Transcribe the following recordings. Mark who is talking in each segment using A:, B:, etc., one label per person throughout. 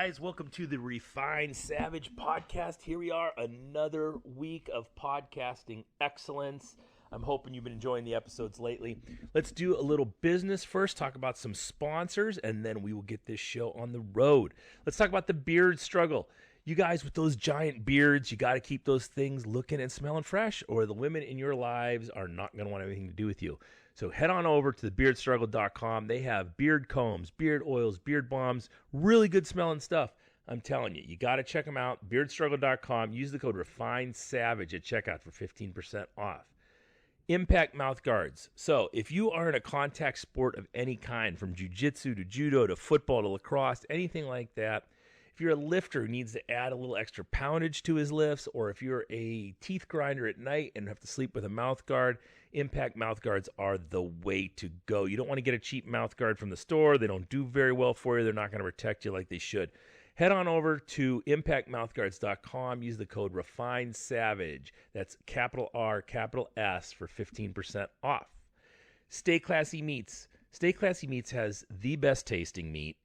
A: guys, welcome to the Refined Savage podcast. Here we are, another week of podcasting excellence. I'm hoping you've been enjoying the episodes lately. Let's do a little business first, talk about some sponsors, and then we will get this show on the road. Let's talk about the beard struggle. You guys with those giant beards, you got to keep those things looking and smelling fresh, or the women in your lives are not going to want anything to do with you. So head on over to thebeardstruggle.com. They have beard combs, beard oils, beard balms, really good smelling stuff. I'm telling you, you got to check them out. Beardstruggle.com. Use the code REFINEDSAVAGE at checkout for 15% off. Impact mouth guards. So if you are in a contact sport of any kind, from jiu-jitsu to judo to football to lacrosse, anything like that, if you're a lifter who needs to add a little extra poundage to his lifts, or if you're a teeth grinder at night and have to sleep with a mouth guard, Impact mouth guards are the way to go. You don't want to get a cheap mouth guard from the store. They don't do very well for you. They're not going to protect you like they should. Head on over to impactmouthguards.com. Use the code REFINEDSAVAGE. That's capital R, capital S for 15% off. Stay Classy Meats. Stay Classy Meats has the best tasting meat,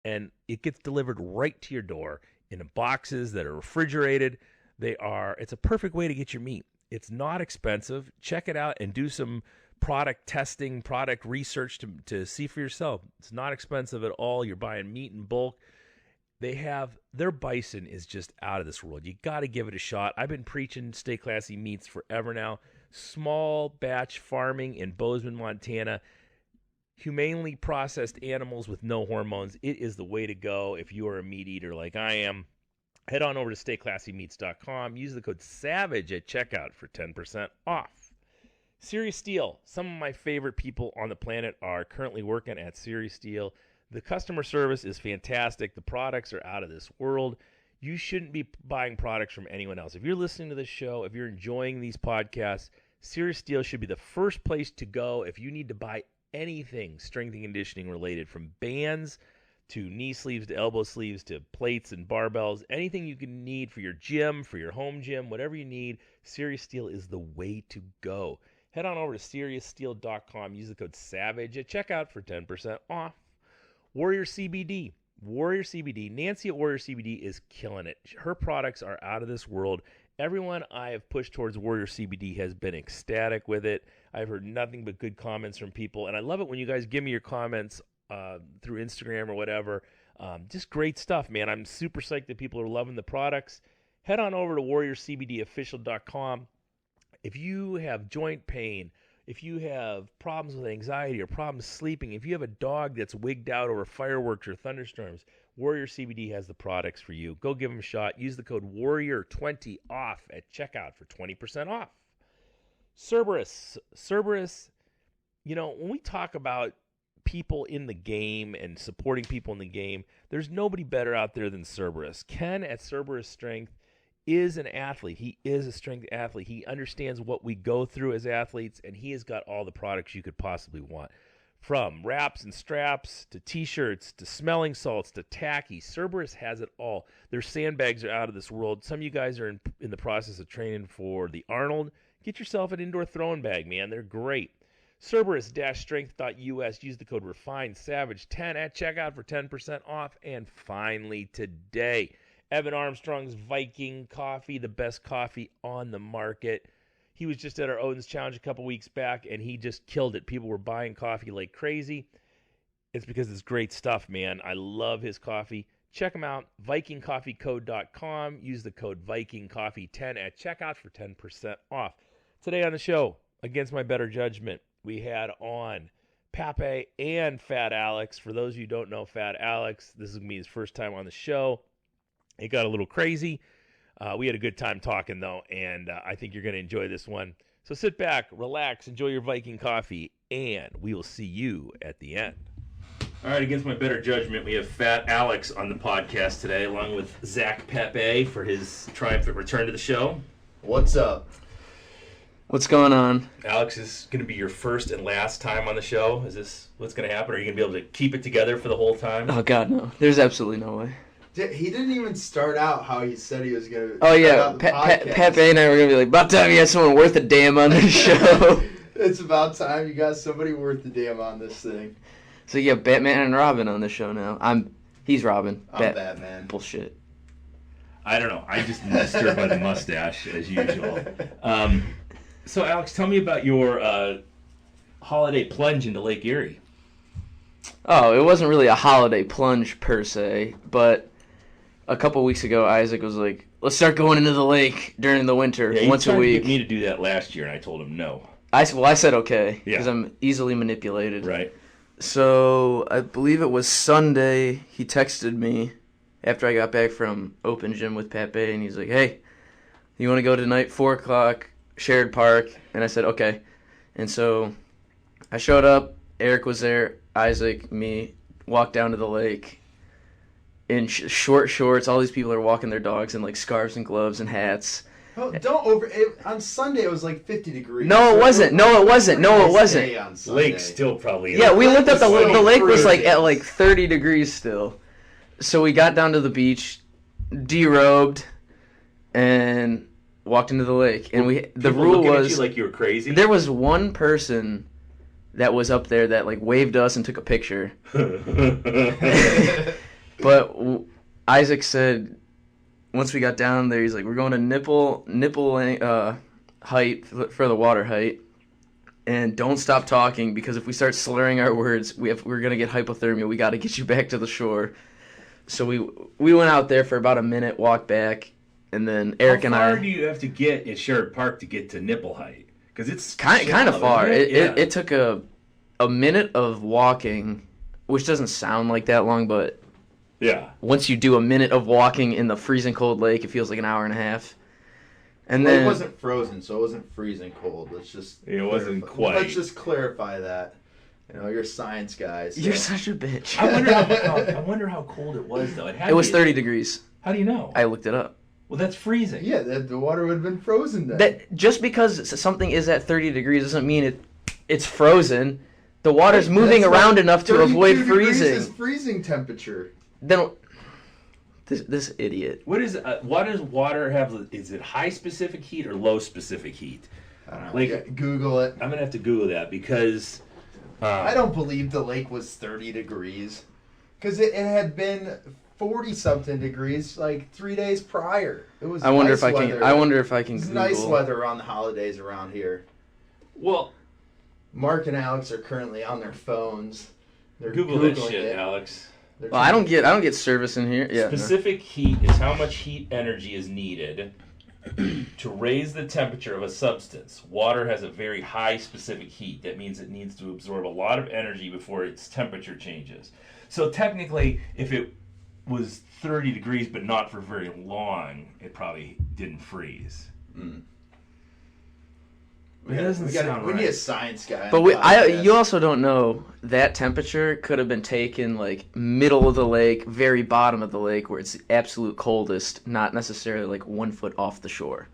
A: and it gets delivered right to your door in boxes that are refrigerated. It's a perfect way to get your meat. It's not expensive. Check it out and do some product testing, product research to see for yourself. It's not expensive at all. You're buying meat in bulk. Their bison is just out of this world. You got to give it a shot. I've been preaching Stay Classy Meats forever now. Small batch farming in Bozeman, Montana. Humanely processed animals with no hormones. It is the way to go if you are a meat eater like I am. Head on over to stayclassymeats.com. Use the code SAVAGE at checkout for 10% off. Serious Steel. Some of my favorite people on the planet are currently working at Serious Steel. The customer service is fantastic. The products are out of this world. You shouldn't be buying products from anyone else. If you're listening to this show, if you're enjoying these podcasts, Serious Steel should be the first place to go if you need to buy anything strength and conditioning related, from bands to knee sleeves to elbow sleeves to plates and barbells. Anything you can need for your gym, for your home gym, whatever you need, Serious Steel is the way to go. Head on over to SeriousSteel.com. Use the code SAVAGE at checkout for 10% off. Warrior CBD. Warrior CBD. Nancy at Warrior CBD is killing it. Her products are out of this world. Everyone I have pushed towards Warrior CBD has been ecstatic with it. I've heard nothing but good comments from people, and I love it when you guys give me your comments through Instagram or whatever. Just great stuff, man. I'm super psyched that people are loving the products. Head on over to warriorcbdofficial.com. If you have joint pain, if you have problems with anxiety or problems sleeping, if you have a dog that's wigged out over fireworks or thunderstorms, Warrior CBD has the products for you. Go give them a shot. Use the code WARRIOR20 off at checkout for 20% off. Cerberus. Cerberus, when we talk about people in the game and supporting people in the game, there's nobody better out there than Cerberus. Ken at Cerberus Strength is an athlete. He is a strength athlete. He understands what we go through as athletes, and he has got all the products you could possibly want. From wraps and straps to t-shirts to smelling salts to tacky, Cerberus has it all. Their sandbags are out of this world. Some of you guys are in the process of training for the Arnold. Get yourself an indoor throwing bag, man. They're great. Cerberus-strength.us. Use the code REFINEDSAVAGE10 at checkout for 10% off. And finally today, Evan Armstrong's Viking Coffee, the best coffee on the market. He was just at our Odin's Challenge a couple weeks back, and he just killed it. People were buying coffee like crazy. It's because it's great stuff, man. I love his coffee. Check him out, VikingCoffeeCode.com. Use the code VikingCoffee10 at checkout for 10% off. Today on the show, against my better judgment, we had on Pepe and Fat Alex. For those of you who don't know Fat Alex, this is going to be his first time on the show. It got a little crazy. We had a good time talking, though, and I think you're going to enjoy this one. So sit back, relax, enjoy your Viking coffee, and we will see you at the end. All right, against my better judgment, we have Fat Alex on the podcast today, along with Zac Papay for his triumphant return to the show.
B: What's up?
C: What's going on?
A: Alex, is going to be your first and last time on the show. Is this what's going to happen? Are you going to be able to keep it together for the whole time?
C: Oh, God, no. There's absolutely no way.
B: He didn't even start out how he said he was going to.
C: Oh, yeah. Pepe and I were going to be like, about time you had someone worth a damn on this show.
B: It's about time you got somebody worth a damn on this thing.
C: So, yeah, Batman and Robin on the show now. He's Robin.
B: I'm Batman.
C: Bullshit.
A: I don't know. I just stirred by the mustache as usual. So, Alex, tell me about your holiday plunge into Lake Erie.
C: Oh, it wasn't really a holiday plunge per se, but a couple weeks ago, Isaac was like, let's start going into the lake during the winter, once a week.
A: He tried to get me to do that last year, and I told him no.
C: I said okay, because I'm easily manipulated.
A: Right.
C: So, I believe it was Sunday, he texted me after I got back from open gym with Pepe, and he's like, hey, you want to go tonight, 4 o'clock, shared park? And I said, okay. And so, I showed up, Eric was there, Isaac, me, walked down to the lake in short shorts. All these people are walking their dogs in like scarves and gloves and hats.
B: Oh, on Sunday it was like 50 degrees.
C: No, it wasn't. No, it wasn't. No, it wasn't.
A: Lake's still probably.
C: Yeah, we looked up the lake was like at like 30 degrees still. So we got down to the beach, derobed, and walked into the lake. And the rule was
A: at you like you were crazy.
C: There was one person that was up there that like waved us and took a picture. But Isaac said once we got down there, he's like, we're going to nipple height for the water height, and don't stop talking because if we start slurring our words, we're gonna get hypothermia. We got to get you back to the shore. So we went out there for about a minute, walked back, and then Eric and I.
A: How far do you have to get at Sherrod Park to get to nipple height? Because it's
C: kind of far.
A: It?
C: It took a minute of walking, which doesn't sound like that long, but
A: yeah,
C: once you do a minute of walking in the freezing cold lake, it feels like an hour and a half. And
B: well,
C: then
B: it wasn't frozen, so it wasn't freezing cold.
A: It wasn't quite.
B: Let's just clarify that. You know, you're science guys. So.
C: You're such a bitch.
A: I wonder how cold it was though.
C: It was 30 degrees.
A: How do you know?
C: I looked it up.
A: Well, that's freezing.
B: Yeah, the water would have been frozen then.
C: Just because something is at 30 degrees doesn't mean it's frozen. The water's moving around enough to avoid freezing.
B: Is freezing temperature.
C: Then this idiot.
A: What does water have? Is it high specific heat or low specific heat?
B: I don't know. Like, Google it.
A: I'm gonna have to Google that because
B: I don't believe the lake was 30 degrees because it had been 40-something degrees like 3 days prior. It was. I wonder if I can. It's
C: Google.
B: Nice weather around the holidays around here.
A: Well,
B: Mark and Alex are currently on their phones. They're
A: Google
B: Googling
A: that shit,
B: it.
A: Alex.
C: Well, I don't get service in here. Yeah.
A: Specific heat is how much heat energy is needed to raise the temperature of a substance. Water has a very high specific heat. That means it needs to absorb a lot of energy before its temperature changes. So technically, if it was 30 degrees but not for very long, it probably didn't freeze.
B: Mm.
A: It doesn't sound right.
B: We need a science guy.
C: But you also don't know that temperature could have been taken like middle of the lake, very bottom of the lake, where it's the absolute coldest, not necessarily like 1 foot off the shore.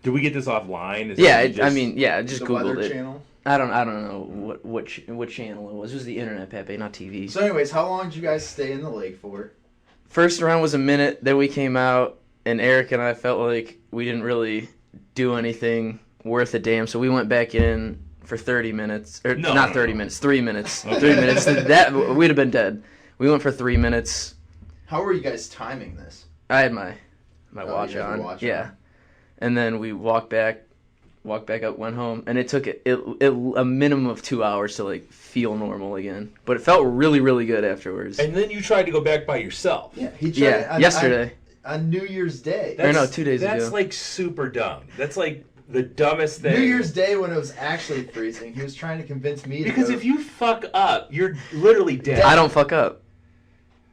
A: Did we get this offline?
C: Just Googled it.
B: Channel?
C: I don't know what channel it was. It was the internet, Pepe, not TV.
B: So, anyways, how long did you guys stay in the lake for?
C: First round was a minute. Then we came out, and Eric and I felt like we didn't really do anything worth a damn, so we went back in for 30 minutes. Or not 30 minutes, 3 minutes.
A: Okay.
C: 3 minutes. That we'd have been dead. We went for 3 minutes.
B: How were you guys timing this?
C: I had my watch on. Yeah. And then we walked back up, went home, and it took a minimum of 2 hours to like feel normal again. But it felt really, really good afterwards.
A: And then you tried to go back by yourself.
B: Yeah, he tried
C: yesterday.
B: On New Year's Day.
C: 2 days ago.
A: That's like super dumb. That's like the dumbest thing.
B: New Year's Day when it was actually freezing, he was trying to convince me to
A: Because if you fuck up, you're literally dead.
C: I don't fuck up.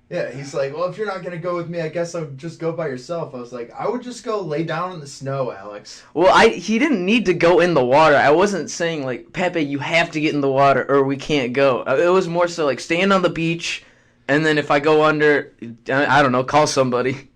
B: Yeah, he's like, well, if you're not going to go with me, I guess I'll just go by yourself. I was like, I would just go lay down in the snow, Alex.
C: Well, he didn't need to go in the water. I wasn't saying, like, Pepe, you have to get in the water or we can't go. It was more so, like, stand on the beach, and then if I go under, I don't know, call somebody.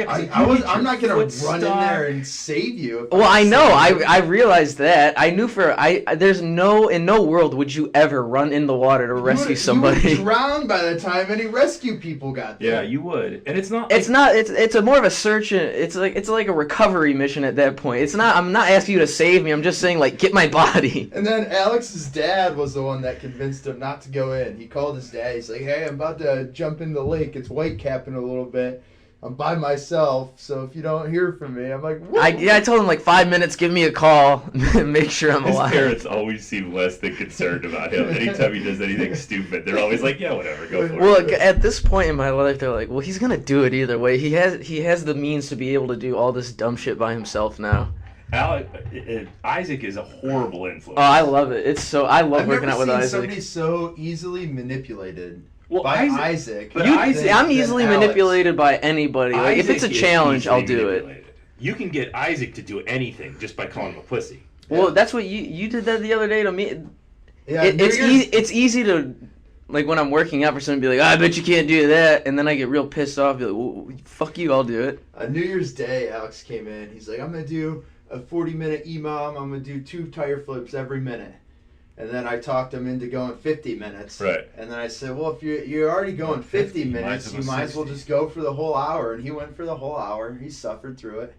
A: Yeah,
B: I'm not gonna run in there and save you.
C: Well, I know. I realized that. I knew there's in no world would you ever run in the water to rescue somebody.
B: You would drown by the time any rescue people got there.
A: Yeah, you would. And it's not.
C: It's a more of a search. It's like a recovery mission at that point. It's not. I'm not asking you to save me. I'm just saying like get my body.
B: And then Alex's dad was the one that convinced him not to go in. He called his dad. He's like, "Hey, I'm about to jump in the lake. It's whitecapping a little bit. I'm by myself, so if you don't hear from me," I'm like, "What?"
C: I told him like 5 minutes, give me a call, make sure I'm alive.
A: His parents always seem less than concerned about him. Anytime he does anything stupid, they're always like, "Yeah, whatever, go for it."
C: Well, at this point in my life, they're like, "Well, he's gonna do it either way. He has the means to be able to do all this dumb shit by himself now."
A: Isaac is a horrible influence.
C: Oh, I love it. I love working out with Isaac.
B: Somebody so easily manipulated.
A: Well,
B: by Isaac.
C: I'm easily manipulated by anybody. Like, if it's a challenge, I'll do it.
A: You can get Isaac to do anything just by calling him a pussy.
C: Well, that's what you did that the other day to me.
B: Yeah,
C: it's easy to, like, when I'm working out for someone, be like, I bet you can't do that, and then I get real pissed off. Be like, well, fuck you, I'll do it.
B: New Year's Day, Alex came in. He's like, I'm gonna do a 40-minute EMOM. I'm gonna do 2 tire flips every minute. And then I talked him into going 50 minutes.
A: Right.
B: And then I said, well, if you're already going 50 minutes, you might as well just go for the whole hour. And he went for the whole hour. He suffered through it.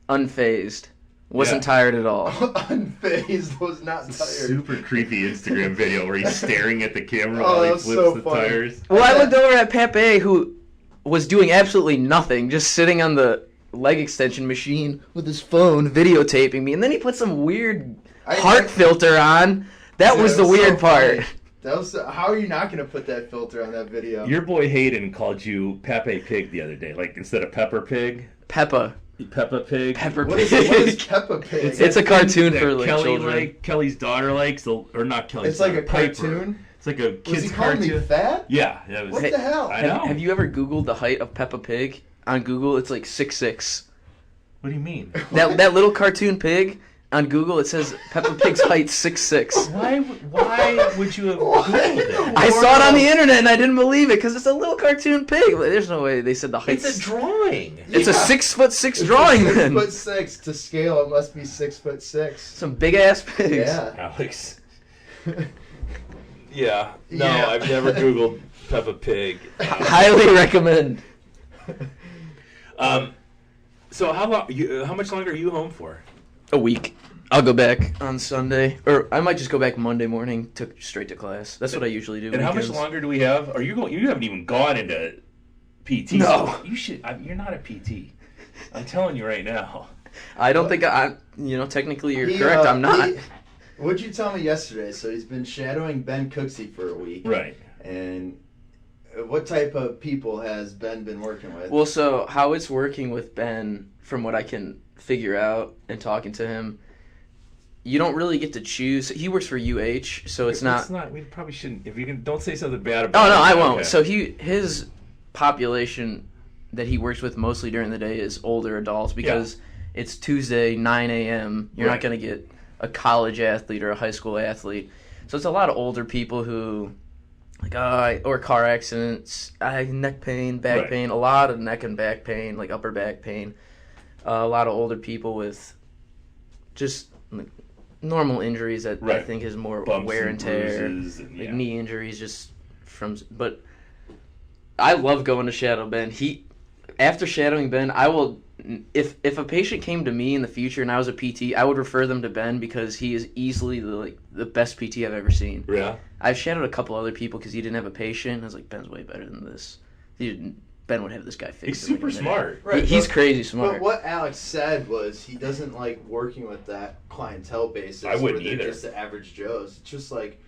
C: Unfazed. Wasn't tired at all.
B: Unfazed, was not tired.
A: Super creepy Instagram video where he's staring at the camera while he flips the tires.
C: Well, I looked over at Pepe, who was doing absolutely nothing, just sitting on the leg extension machine with his phone videotaping me. And then he put some weird heart filter on. That was the weird part.
B: How are you not going to put that filter on that video?
A: Your boy Hayden called you Pepe Pig the other day. Like, instead of Pepper Pig.
C: Peppa
A: Pig.
C: Peppa Pig.
B: What is Peppa Pig?
C: It's a cartoon for like
A: Kelly
C: children.
A: Kelly's daughter likes, or not Kelly's
B: It's like
A: daughter,
B: a cartoon?
A: It's like a kid's
B: calling
A: cartoon.
B: me fat?
A: Yeah. That was,
B: what the hell?
A: I know.
C: Have you ever Googled the height of Peppa Pig? On Google, it's like 6'6".
A: What do you mean?
C: That little cartoon pig, on Google, it says Peppa Pig's height 6'6".
A: Why would you have Googled it?
C: I saw it on the internet and I didn't believe it because it's a little cartoon pig. Like, there's no way they said the height.
A: It's a drawing.
C: It's a 6'6" drawing then.
B: 6'6" to scale. It must be 6'6".
C: Some big ass pigs.
B: Yeah,
A: Alex. Yeah. No, I've never Googled Peppa Pig.
C: Highly recommend.
A: So how much longer are you home for?
C: A week. I'll go back on Sunday, or I might just go back Monday morning, straight to class. That's what I usually do.
A: And how much longer do we have? Are you going? You haven't even gone into PT.
C: No,
A: so you should. You're not a PT. I'm telling you right now.
C: I don't think I. Technically you're correct. I'm not.
B: What'd you tell me yesterday? So he's been shadowing Ben Cooksey for a week.
A: Right.
B: And what type of people has Ben been working with?
C: Well, so how it's working with Ben, from what I can figure out and talking to him, you don't really get to choose. He works for UH, so it's not. We probably shouldn't.
A: If you can, don't say something bad about.
C: Oh no,
A: it.
C: I won't.
A: Okay.
C: So his population that he works with mostly during the day is older adults because it's Tuesday 9 a.m. You're not going to get a college athlete or a high school athlete, so it's a lot of older people who, like, or car accidents, neck pain, back pain, a lot of neck and back pain, like upper back pain. A lot of older people with just like normal injuries that I think is more
A: bumps
C: wear and tear,
A: like
C: knee injuries just from. But I love going to shadow Ben. After shadowing Ben, I will. If a patient came to me in the future and I was a PT, I would refer them to Ben because he is easily the best PT I've ever seen.
A: Yeah.
C: I've shadowed a couple other people because he didn't have a patient. I was like, Ben's way better than this. Ben would have this guy fixed.
A: He's super smart.
B: Right,
C: he's crazy smart.
B: But what Alex said was he doesn't like working with that clientele basis.
A: I wouldn't either.
B: Just the average Joes. It's just like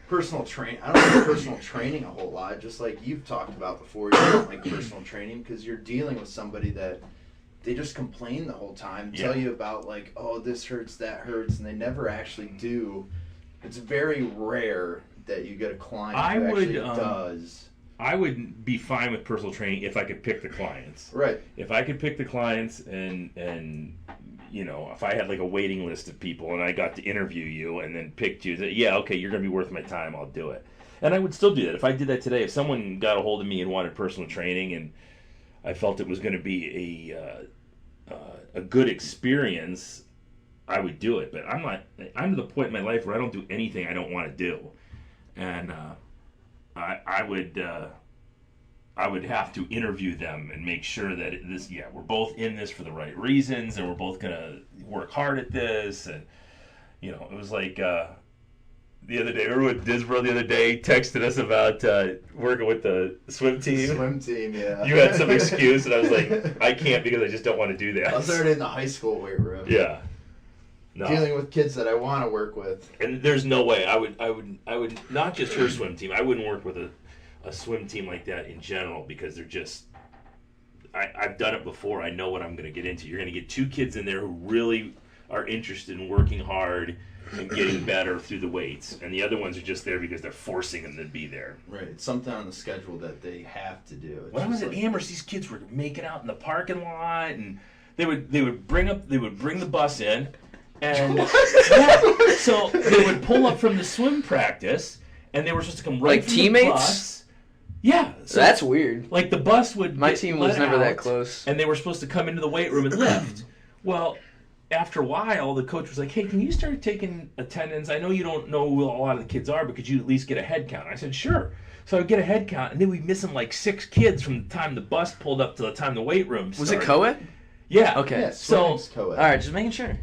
B: personal train. I don't like personal training a whole lot. Just like you've talked about before, you don't like personal training because you're dealing with somebody that they just complain the whole time, tell you about like, oh, this hurts, that hurts, and they never actually do. It's very rare that you get a client who actually does.
A: I would be fine with personal training if I could pick the clients.
B: Right.
A: If I could pick the clients and if I had like a waiting list of people and I got to interview you and then picked you, okay, you're going to be worth my time, I'll do it. And I would still do that. If I did that today, if someone got a hold of me and wanted personal training and I felt it was going to be a good experience, I would do it. But I'm to the point in my life where I don't do anything I don't want to do, and I would have to interview them and make sure that we're both in this for the right reasons, and we're both gonna work hard at this. And it was like the other day, remember when Disbro the other day texted us about working with the swim team?
B: Swim team, yeah.
A: You had some excuse, and I was like, I can't because I just don't want to do that.
B: I was already in the high school weight room.
A: Yeah. No.
B: Dealing with kids that I want to work with.
A: And there's no way I would not just her swim team. I wouldn't work with a swim team like that in general, because they're just. I've done it before. I know what I'm going to get into. You're going to get two kids in there who really are interested in working hard and getting better through the weights, and the other ones are just there because they're forcing them to be there.
B: Right. It's something on the schedule that they have to do.
A: When I was at Amherst, these kids were making out in the parking lot, and they would bring the bus in, and so they would pull up from the swim practice, and they were supposed to come right
C: like
A: from
C: teammates.
A: The bus. Yeah,
C: so that's weird.
A: Like the bus would.
C: My team was never that close,
A: and they were supposed to come into the weight room and lift. Well, after a while, the coach was like, "Hey, can you start taking attendance? I know you don't know who a lot of the kids are, but could you at least get a head count?" I said, "Sure." So I would get a head count, and then we'd missing like 6 kids from the time the bus pulled up to the time the weight room started.
C: Was it co-ed?
A: Yeah.
C: Okay.
B: Yeah,
A: so
B: co-ed.
C: All right, just making sure.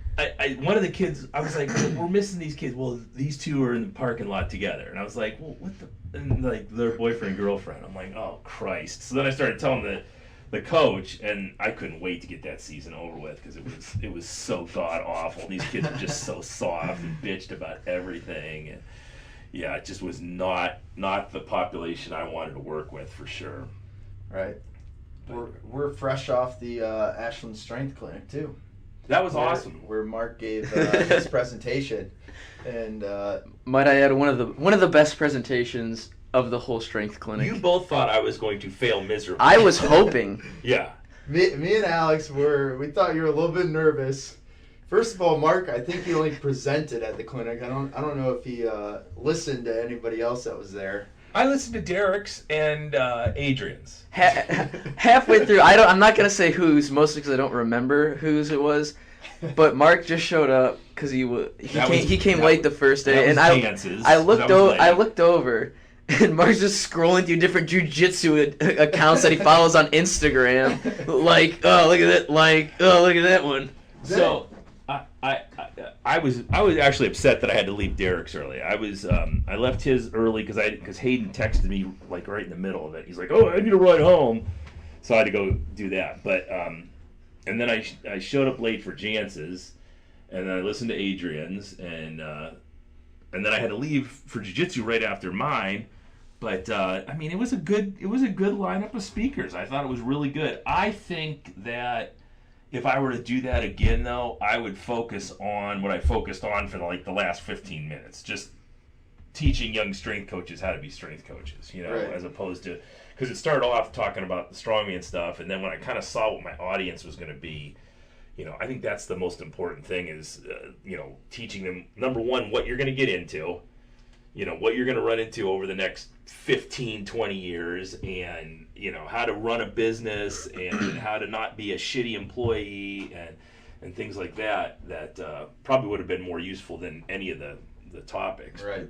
A: One of the kids, I was like, "We're missing these kids." Well, these two are in the parking lot together, and I was like, "Well, what the?" And like their boyfriend and girlfriend. I'm like, "Oh Christ!" So then I started telling the coach, and I couldn't wait to get that season over with because it was so god awful. These kids were just so soft and bitched about everything, and yeah, it just was not the population I wanted to work with for sure.
B: Right. We're fresh off the Ashland Strength Clinic too.
A: That was awesome.
B: Where Mark gave his presentation, and
C: might I add, one of the best presentations of the whole strength clinic.
A: You both thought I was going to fail miserably.
C: I was hoping.
B: Yeah. Me and Alex we thought you were a little bit nervous. First of all, Mark, I think he only presented at the clinic. I don't know if he listened to anybody else that was there.
A: I listened to Derek's and Adrian's.
C: Halfway through, I'm not gonna say whose, mostly because I don't remember whose it was. But Mark just showed up because he came late the first day, and I looked over, and Mark's just scrolling through different jiu-jitsu accounts that he follows on Instagram. Like, oh look at that! Like, oh look at that one.
A: So I was actually upset that I had to leave Derek's early. I left his early because Hayden texted me like right in the middle of it. He's like, "Oh, I need to ride home," so I had to go do that. But and then I showed up late for Jance's, and then I listened to Adrian's, and then I had to leave for jiu-jitsu right after mine. But I mean, it was a good lineup of speakers. I thought it was really good. I think that if I were to do that again, though, I would focus on what I focused on for the last 15 minutes, just teaching young strength coaches how to be strength coaches,
B: right.
A: As opposed to, because it started off talking about the strongman stuff, and then when I kind of saw what my audience was going to be, I think that's the most important thing is, teaching them, number one, what you're going to get into, what you're going to run into over the next 15, 20 years, and, how to run a business and how to not be a shitty employee and things like that probably would have been more useful than any of the topics.
B: Right.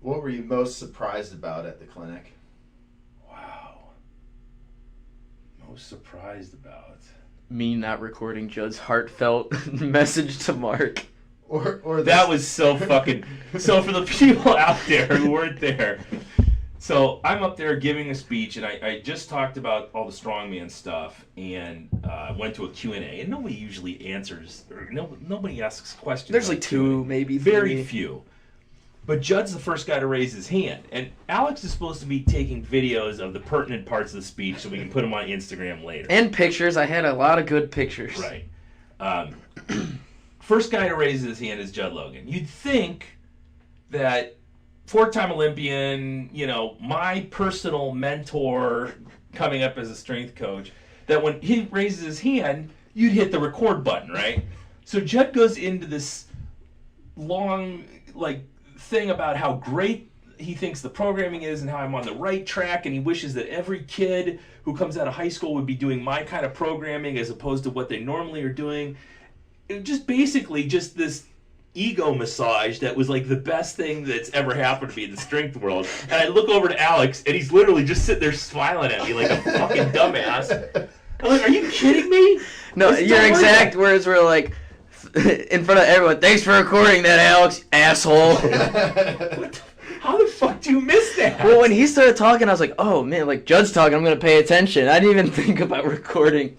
B: What were you most surprised about at the clinic?
A: Wow. Most surprised about?
C: Me not recording Judd's heartfelt message to Mark.
B: Or
A: that was so fucking... So for the people out there who weren't there... So I'm up there giving a speech, and I just talked about all the strongman stuff, and went to a Q&A, and nobody usually answers, or nobody asks questions.
C: There's like 2, maybe 3.
A: Very few. But Judd's the first guy to raise his hand, and Alex is supposed to be taking videos of the pertinent parts of the speech so we can put them on Instagram later.
C: And pictures. I had a lot of good pictures.
A: Right. First guy to raise his hand is Judd Logan. You'd think that 4-time Olympian, my personal mentor coming up as a strength coach, that when he raises his hand, you'd hit the record button, right? So Judd goes into this long, thing about how great he thinks the programming is and how I'm on the right track, and he wishes that every kid who comes out of high school would be doing my kind of programming as opposed to what they normally are doing. It just basically just this ego massage that was like the best thing that's ever happened to me in the strength world. And I look over to Alex, and he's literally just sitting there smiling at me like a fucking dumbass. I'm like, are you kidding me?
C: No, your exact words were like, in front of everyone, thanks for recording that, Alex, asshole.
A: How the fuck do you miss that?
C: Well, when he started talking, I was like, oh man, like Judd's talking, I'm going to pay attention. I didn't even think about recording.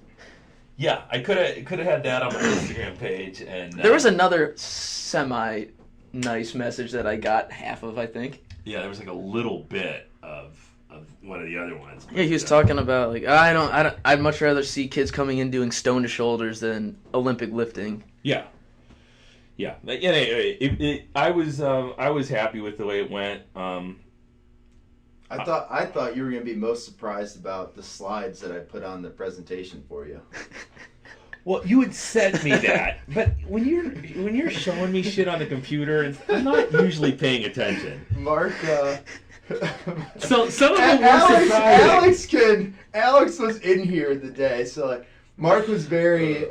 A: Yeah, I could have had that on my Instagram page. And
C: there was another semi-nice message that I got half of, I think.
A: Yeah, there was like a little bit of one of the other ones.
C: Yeah, he was talking about like I'd much rather see kids coming in doing stone to shoulders than Olympic lifting.
A: Yeah. Yeah. Anyway, I was happy with the way it went.
B: I thought you were gonna be most surprised about the slides that I put on the presentation for you.
A: Well, you had sent me that, but when you're showing me shit on the computer, I'm not usually paying attention.
B: Mark.
A: So some of them were surprising.
B: Alex was in here the day, so like Mark was very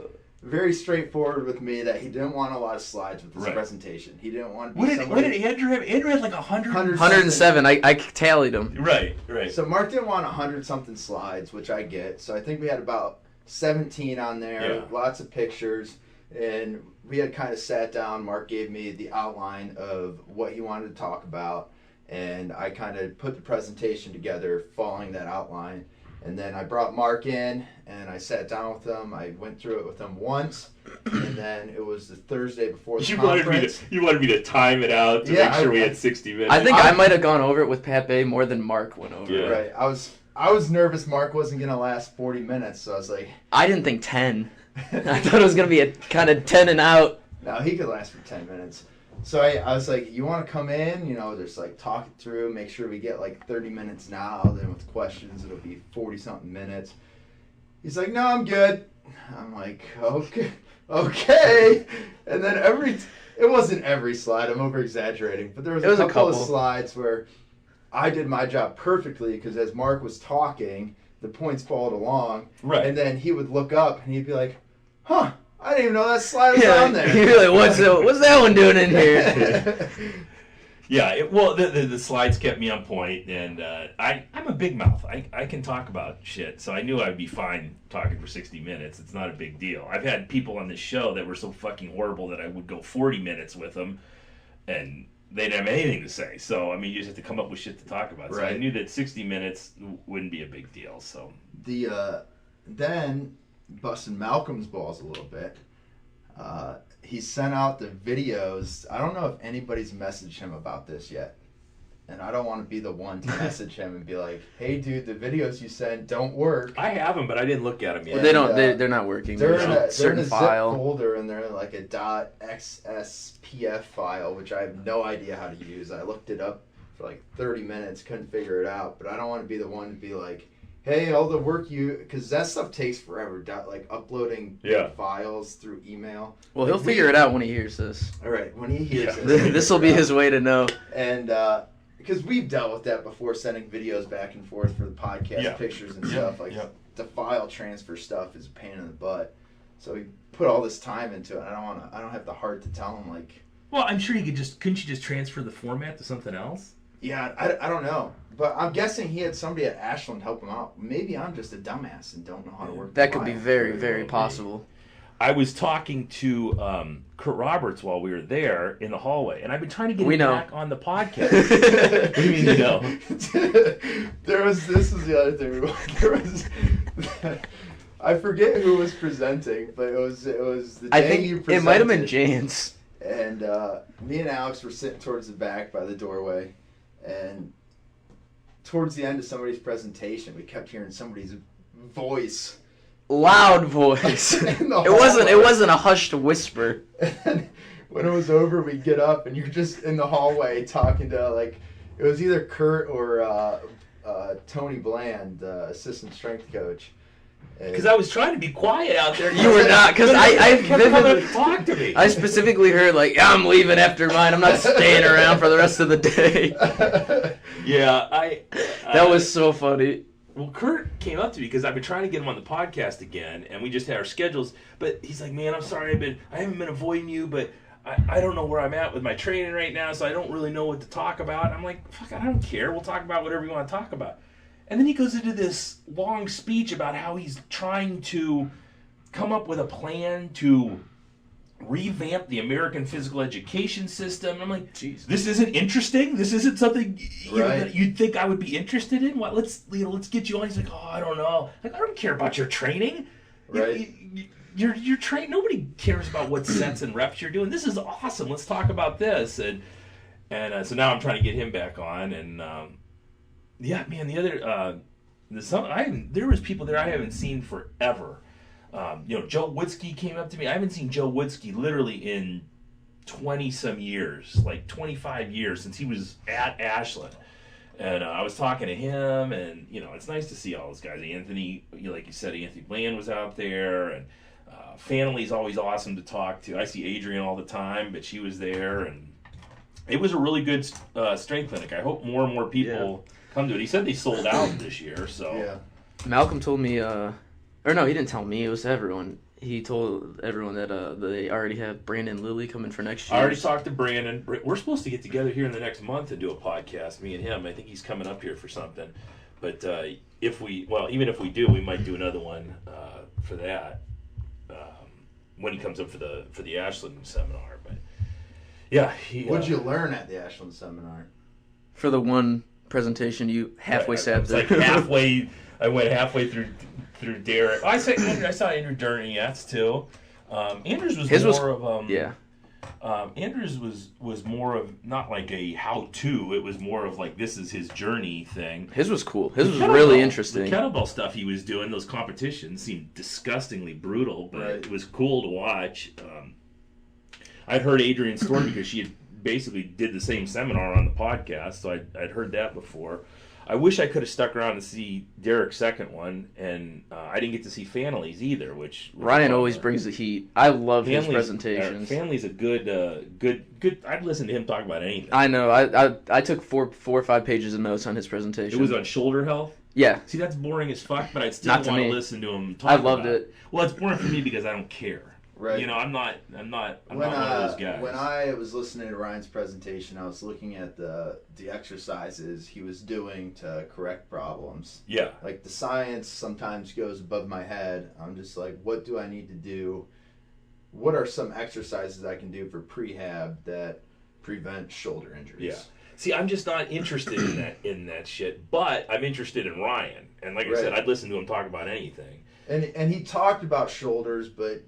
B: straightforward with me that he didn't want a lot of slides with this presentation. He didn't want.
A: What did Andrew have? Andrew had like
C: 107. I tallied them.
A: Right.
B: So Mark didn't want 100-something slides, which I get. So I think we had about 17 on there, lots of pictures, and we had kind of sat down. Mark gave me the outline of what he wanted to talk about, and I kind of put the presentation together following that outline. And then I brought Mark in, and I sat down with him. I went through it with him once, and then it was the Thursday before the conference.
A: You wanted me to time it out to make sure we had 60 minutes.
C: I think I might have gone over it with Pepe more than Mark went over it.
B: Right. I was nervous Mark wasn't going to last 40 minutes, so I was like...
C: I didn't think 10. I thought it was going to be a kind of 10 and out.
B: No, he could last for 10 minutes. So I was like, you want to come in, just like talk it through, make sure we get like 30 minutes now, then with questions it'll be 40-something minutes. He's like, no, I'm good. I'm like, okay. And then it wasn't every slide, I'm over-exaggerating, but there was a couple of slides where I did my job perfectly because as Mark was talking, the points followed along. Right. And then he would look up and he'd be like, huh. I didn't even know that slide was on there.
C: You're like, what's that one doing in here?
A: The slides kept me on point, and I'm a big mouth. I can talk about shit, so I knew I'd be fine talking for 60 minutes. It's not a big deal. I've had people on this show that were so fucking horrible that I would go 40 minutes with them, and they didn't have anything to say. So, I mean, you just have to come up with shit to talk about. So I knew that 60 minutes wouldn't be a big deal. So
B: then busting Malcolm's balls a little bit. He sent out the videos. I don't know if anybody's messaged him about this yet. And I don't want to be the one to message him and be like, hey, dude, the videos you sent don't work.
A: I have them, but I didn't look at them yet.
C: Well, they don't. They're not working.
B: They're in a certain file. Zip folder, and they're like a .xspf file, which I have no idea how to use. I looked it up for like 30 minutes, couldn't figure it out. But I don't want to be the one to be like, hey, all the work because that stuff takes forever, like uploading files through email.
C: Well, he'll figure it out when he hears this.
B: All right, when he hears this.
C: This will be his way to know.
B: And because we've dealt with that before, sending videos back and forth for the podcast, pictures and stuff. Like the file transfer stuff is a pain in the butt. So we put all this time into it. I don't have the heart to tell him like.
A: Well, I'm sure couldn't you just transfer the format to something else?
B: Yeah, I don't know. But I'm guessing he had somebody at Ashland help him out. Maybe I'm just a dumbass and don't know how to work.
C: That could be very, very possible.
A: I was talking to Kurt Roberts while we were there in the hallway, and I've been trying to get him back on the podcast. What do you mean you know?
B: This was the other thing. I forget who was presenting, but it was the day you presented.
C: It might have been James.
B: And me and Alex were sitting towards the back by the doorway, and towards the end of somebody's presentation, we kept hearing somebody's voice.
C: Loud voice. It wasn't a hushed whisper.
B: And when it was over, we'd get up, and you're just in the hallway talking to, like, it was either Kurt or Tony Bland, the assistant strength coach.
A: Because I was trying to be quiet out there.
C: You were not, because I
A: kept coming
C: vividly
A: to talk to me.
C: I specifically heard like, yeah, I'm leaving after mine. I'm not staying around for the rest of the day.
A: Yeah,
C: That was so funny.
A: Well, Kurt came up to me because I've been trying to get him on the podcast again, and we just had our schedules. But he's like, "Man, I'm sorry, I haven't been avoiding you, but I don't know where I'm at with my training right now, so I don't really know what to talk about." I'm like, "Fuck, I don't care. We'll talk about whatever you want to talk about." And then he goes into this long speech about how he's trying to come up with a plan to revamp the American physical education system. I'm like,
C: Jeez.
A: This isn't interesting. This isn't something
B: Right.
A: that you'd think I would be interested in. What? Let's get you on. He's like, "Oh, I don't know. Like, I don't care about your training.
B: Right.
A: You're trained. Nobody cares about what sets and reps you're doing. This is awesome. Let's talk about this." And so now I'm trying to get him back on. And yeah, man, the other there was people there I haven't seen forever. Joe Woodsky came up to me. I haven't seen Joe Woodsky literally in 20-some years, like 25 years since he was at Ashland. And I was talking to him, and, it's nice to see all those guys. Anthony, like you said, Anthony Bland was out there, and Fanley's always awesome to talk to. I see Adrian all the time, but she was there, and it was a really good strength clinic. I hope more and more people come to it. He said they sold out this year, so.
B: Yeah.
C: Malcolm told me, or no, he didn't tell me. It was to everyone. He told everyone that they already have Brandon Lilly coming for next year.
A: I already talked to Brandon. We're supposed to get together here in the next month and do a podcast, me and him. I think he's coming up here for something. But even if we do, we might do another one for that when he comes up for the Ashland Seminar. But yeah,
B: What'd you learn at the Ashland Seminar?
C: For the one presentation, you halfway sat there.
A: Like halfway. I went halfway through Derek. I saw Andrew Durnietz too. Andrews was Andrews was more of not like a how-to. It was more of like this is his journey thing.
C: His was cool. His was really interesting.
A: The kettlebell stuff he was doing, those competitions seemed disgustingly brutal, but
B: Right.
A: it was cool to watch. I'd heard Adrian's story because she had basically did the same seminar on the podcast, so I'd heard that before. I wish I could have stuck around to see Derek's second one, and I didn't get to see Fanley's either, which
C: Ryan always brings the heat. I love his presentations.
A: Fanley's a good. I'd listen to him talk about anything.
C: I know. I took four or 5 pages of notes on his presentation.
A: It was on shoulder health.
C: Yeah.
A: See, that's boring as fuck, but I'd still want to listen to him talk.
C: I loved
A: about
C: it.
A: Well, it's boring for me because I don't care.
B: Right.
A: I'm not one of those guys.
B: When I was listening to Ryan's presentation, I was looking at the exercises he was doing to correct problems.
A: Yeah.
B: Like the science sometimes goes above my head. I'm just like, what do I need to do? What are some exercises I can do for prehab that prevent shoulder injuries?
A: Yeah. See, I'm just not interested in that shit, but I'm interested in Ryan. And like I said, I'd listen to him talk about anything.
B: And he talked about shoulders, but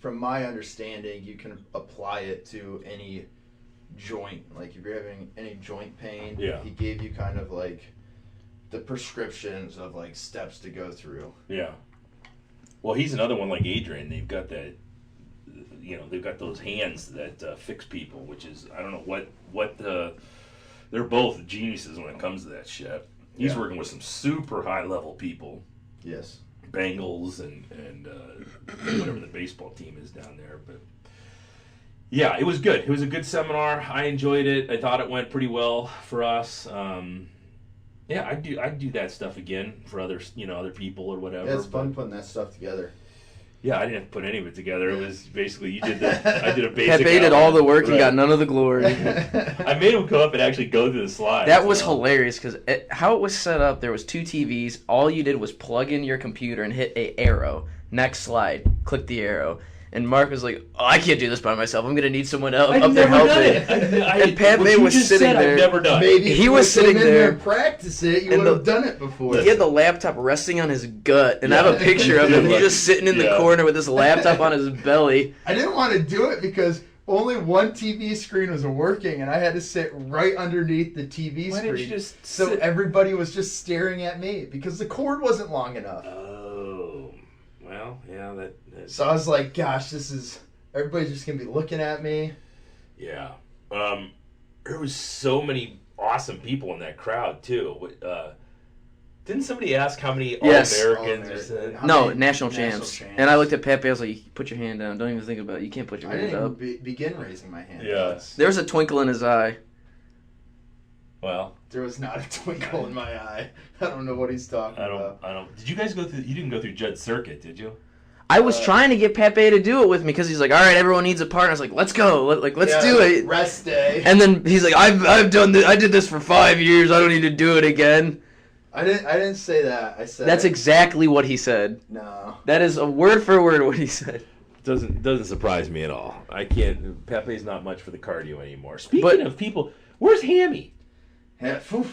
B: from my understanding, you can apply it to any joint. Like if you're having any joint pain, he gave you kind of like the prescriptions of like steps to go through. Yeah.
A: Well, he's another one like Adrian. They've got that, they've got those hands that fix people, which is, I don't know what they're both geniuses when it comes to that shit. He's working with some super high level people.
B: Yes.
A: Bengals and whatever the baseball team is down there, but yeah, it was good. It was a good seminar. I enjoyed it. I thought it went pretty well for us. I'd do that stuff again for others, other people or whatever.
B: Yeah, it's fun putting that stuff together.
A: Yeah, I didn't have to put any of it together. It was basically I did a basic.
C: Pepe did all the work and got none of the glory.
A: I made him come up and actually go through the slides.
C: That was hilarious because how it was set up, there was 2 TVs. All you did was plug in your computer and hit a arrow. Next slide, click the arrow. And Mark was like, "Oh, I can't do this by myself. I'm going to need someone else up there helping." And Pepe was sitting there.
A: I've never done.
B: Maybe
C: he was sitting there
B: and practice it. You would have done it before.
C: He had the laptop resting on his gut, and I have a picture of him. He's just sitting in the corner with his laptop on his belly.
B: I didn't want to do it because only one TV screen was working, and I had to sit right underneath the TV
A: Why
B: screen.
A: didn't you just
B: so
A: sit?
B: Everybody was just staring at me because the cord wasn't long enough.
A: Oh, well, yeah, that.
B: So I was like, "Gosh, everybody's just gonna be looking at me."
A: Yeah. There was so many awesome people in that crowd too. Didn't somebody ask how many
C: Yes.
A: All-Americans or
B: All-American.
A: something?
B: How
C: No,
B: many
C: national
B: national
C: champs.
B: champs?
C: And I looked at Pepe. I was like, "Put your hand down. Don't even think about it. You can't put your
B: I
C: hand
B: didn't
C: up."
B: even begin raising my hand.
A: Yeah.
B: That's-
C: There was a twinkle in his eye.
A: Well,
B: There was not a twinkle in my eye. I don't know what he's talking about.
A: I don't. Did you guys go through? You didn't go through Judd Circuit, did you?
C: I was trying to get Pepe to do it with me because he's like, "All right, everyone needs a partner." I was like, "Let's go. Let's
B: Yeah,
C: do it."
B: Rest day.
C: And then he's like, "I've done this. I did this for 5 years. I don't need to do it again."
B: I didn't say that. I said
C: That's exactly what he said.
B: no.
C: That is a word for word what he said.
A: Doesn't surprise me at all. I can't. Pepe's not much for the cardio anymore. Speaking of people, where's Hammy?
B: Yeah, phew.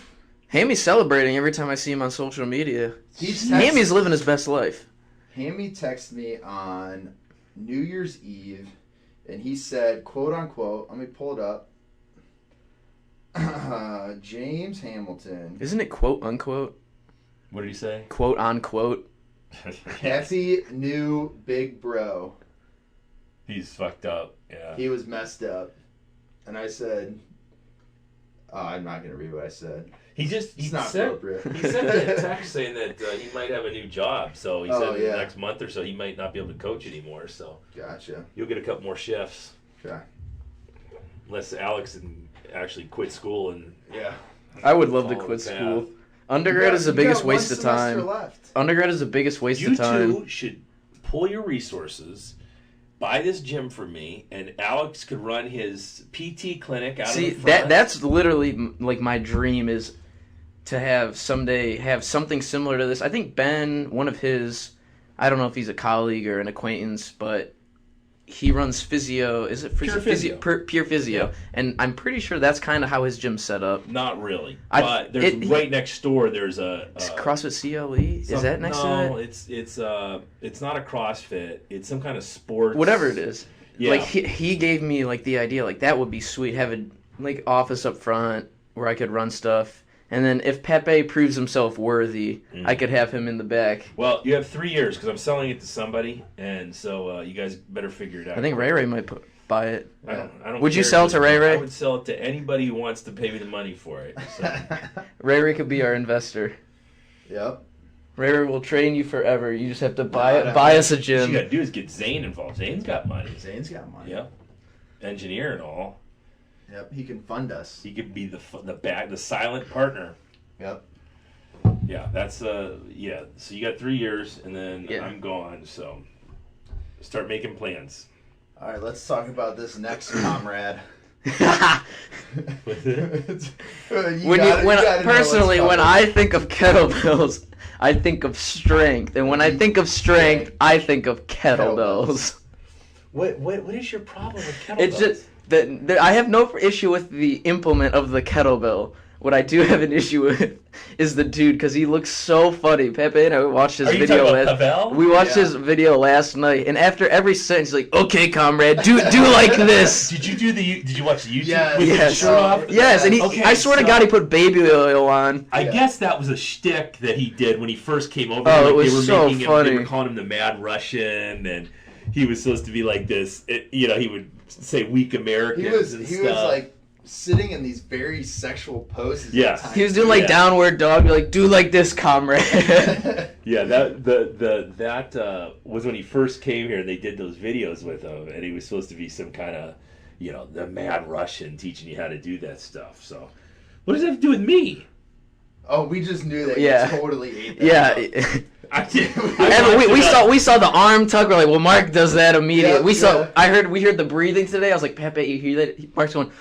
C: Hammy's celebrating every time I see him on social media.
B: He's
C: Hammy's living his best life.
B: Hammy texted me on New Year's Eve, and he said, quote unquote, let me pull it up. James Hamilton,
C: Isn't it quote unquote?
A: What did he say?
C: Quote unquote.
B: happy new big bro.
A: He's fucked up. Yeah.
B: He was messed up. And I said, I'm not going to read what I said.
A: He
B: It's not
A: said,
B: appropriate.
A: He sent me a text saying that he might have a new job. So he said in
B: yeah.
A: the next month or so he might not be able to coach anymore. So
B: Gotcha.
A: you'll get a couple more shifts.
B: Okay.
A: Unless Alex actually quit school and
B: Yeah.
C: I would love to
A: follow
C: quit
A: the path.
C: school. Undergrad is the biggest waste of time.
B: Left.
C: Undergrad is the biggest waste
A: You
C: of time.
A: two should pull your resources, buy this gym for me, and Alex could run his PT clinic out
C: See,
A: of the front.
C: that's literally like my dream is to have someday have something similar to this. I think Ben, one of his, I don't know if he's a colleague or an acquaintance, but he runs physio. Is it
A: Pure Physio.
C: Pure Physio,
A: Yeah.
C: and I'm pretty sure that's kind of how his gym's set up.
A: Not really.
C: I-
A: But there's
C: it-
A: right next door. There's a
C: It's CrossFit CLE. Is that next to
A: no,
C: it?
A: it's not a CrossFit. It's some kind of sports.
C: Whatever it is.
A: Yeah.
C: Like he gave me like the idea like that would be sweet. Have a like office up front where I could run stuff. And then if Pepe proves himself worthy, I could have him in the back.
A: Well, you have 3 years because I'm selling it to somebody, and so you guys better figure it out.
C: I think Ray Ray might buy it.
A: I don't
C: Would you
A: care
C: sell
A: if
C: it to Ray Ray?
A: I would sell it to anybody who wants to pay me the money for it. So.
C: Ray Ray could be our investor.
B: Yep.
C: Ray Ray will train you forever. You just have to buy
B: No.
C: buy us a
A: What you got
C: gym.
A: to do is get Zane involved. Zane's got money.
B: Zane's got money.
A: Yep. Engineer and all.
B: Yep. He can fund us.
A: He could be the silent partner.
B: Yep.
A: Yeah, that's yeah. So you got 3 years, and then
C: Yeah.
A: I'm gone. So start making plans.
B: All right. Let's talk about this next comrade.
C: Personally, when I think of kettlebells, I think of strength, and when I think of strength, I think of kettlebells.
A: What is your problem with kettlebells?
C: It's just that I have no issue with the implement of the kettlebell. What I do have an issue with is the dude because he looks so funny. Pepe and I watched his
A: Are you
C: video.
A: talking about Pavel?
C: We watched
B: Yeah.
C: his video last night, and after every sentence, he's like, "Okay, comrade, do like this."
A: Did you watch the YouTube?
B: Yes.
A: with the
C: Yes.
A: shirt off?
C: Yes, and
A: Okay,
C: I swear to
A: so-
C: God, he put baby oil on.
A: I
B: Yeah.
A: guess that was a shtick that he did when he first came over.
C: Oh,
A: Like,
C: it was
A: they were
C: so
A: making him,
C: funny.
A: They were calling him the Mad Russian, and he was supposed to be like this. He would say weak Americans
B: he was
A: and
B: he
A: stuff.
B: was like sitting in these very sexual poses.
A: Yeah.
B: at times.
C: He was doing like
A: Yeah.
C: downward dog. You're like, do like this, comrade.
A: Yeah, that was when he first came here. They did those videos with him, and he was supposed to be some kind of, the Mad Russian teaching you how to do that stuff. So, what does that have to do with me?
B: Oh, we just knew that
C: Yeah.
B: you totally ate that.
C: Yeah.
B: up.
A: I did.
C: And we saw the arm tuck. We're like, well, Mark does that immediately.
B: Yep, yeah.
C: We heard the breathing today. I was like, Pepe, you hear that? Mark's going.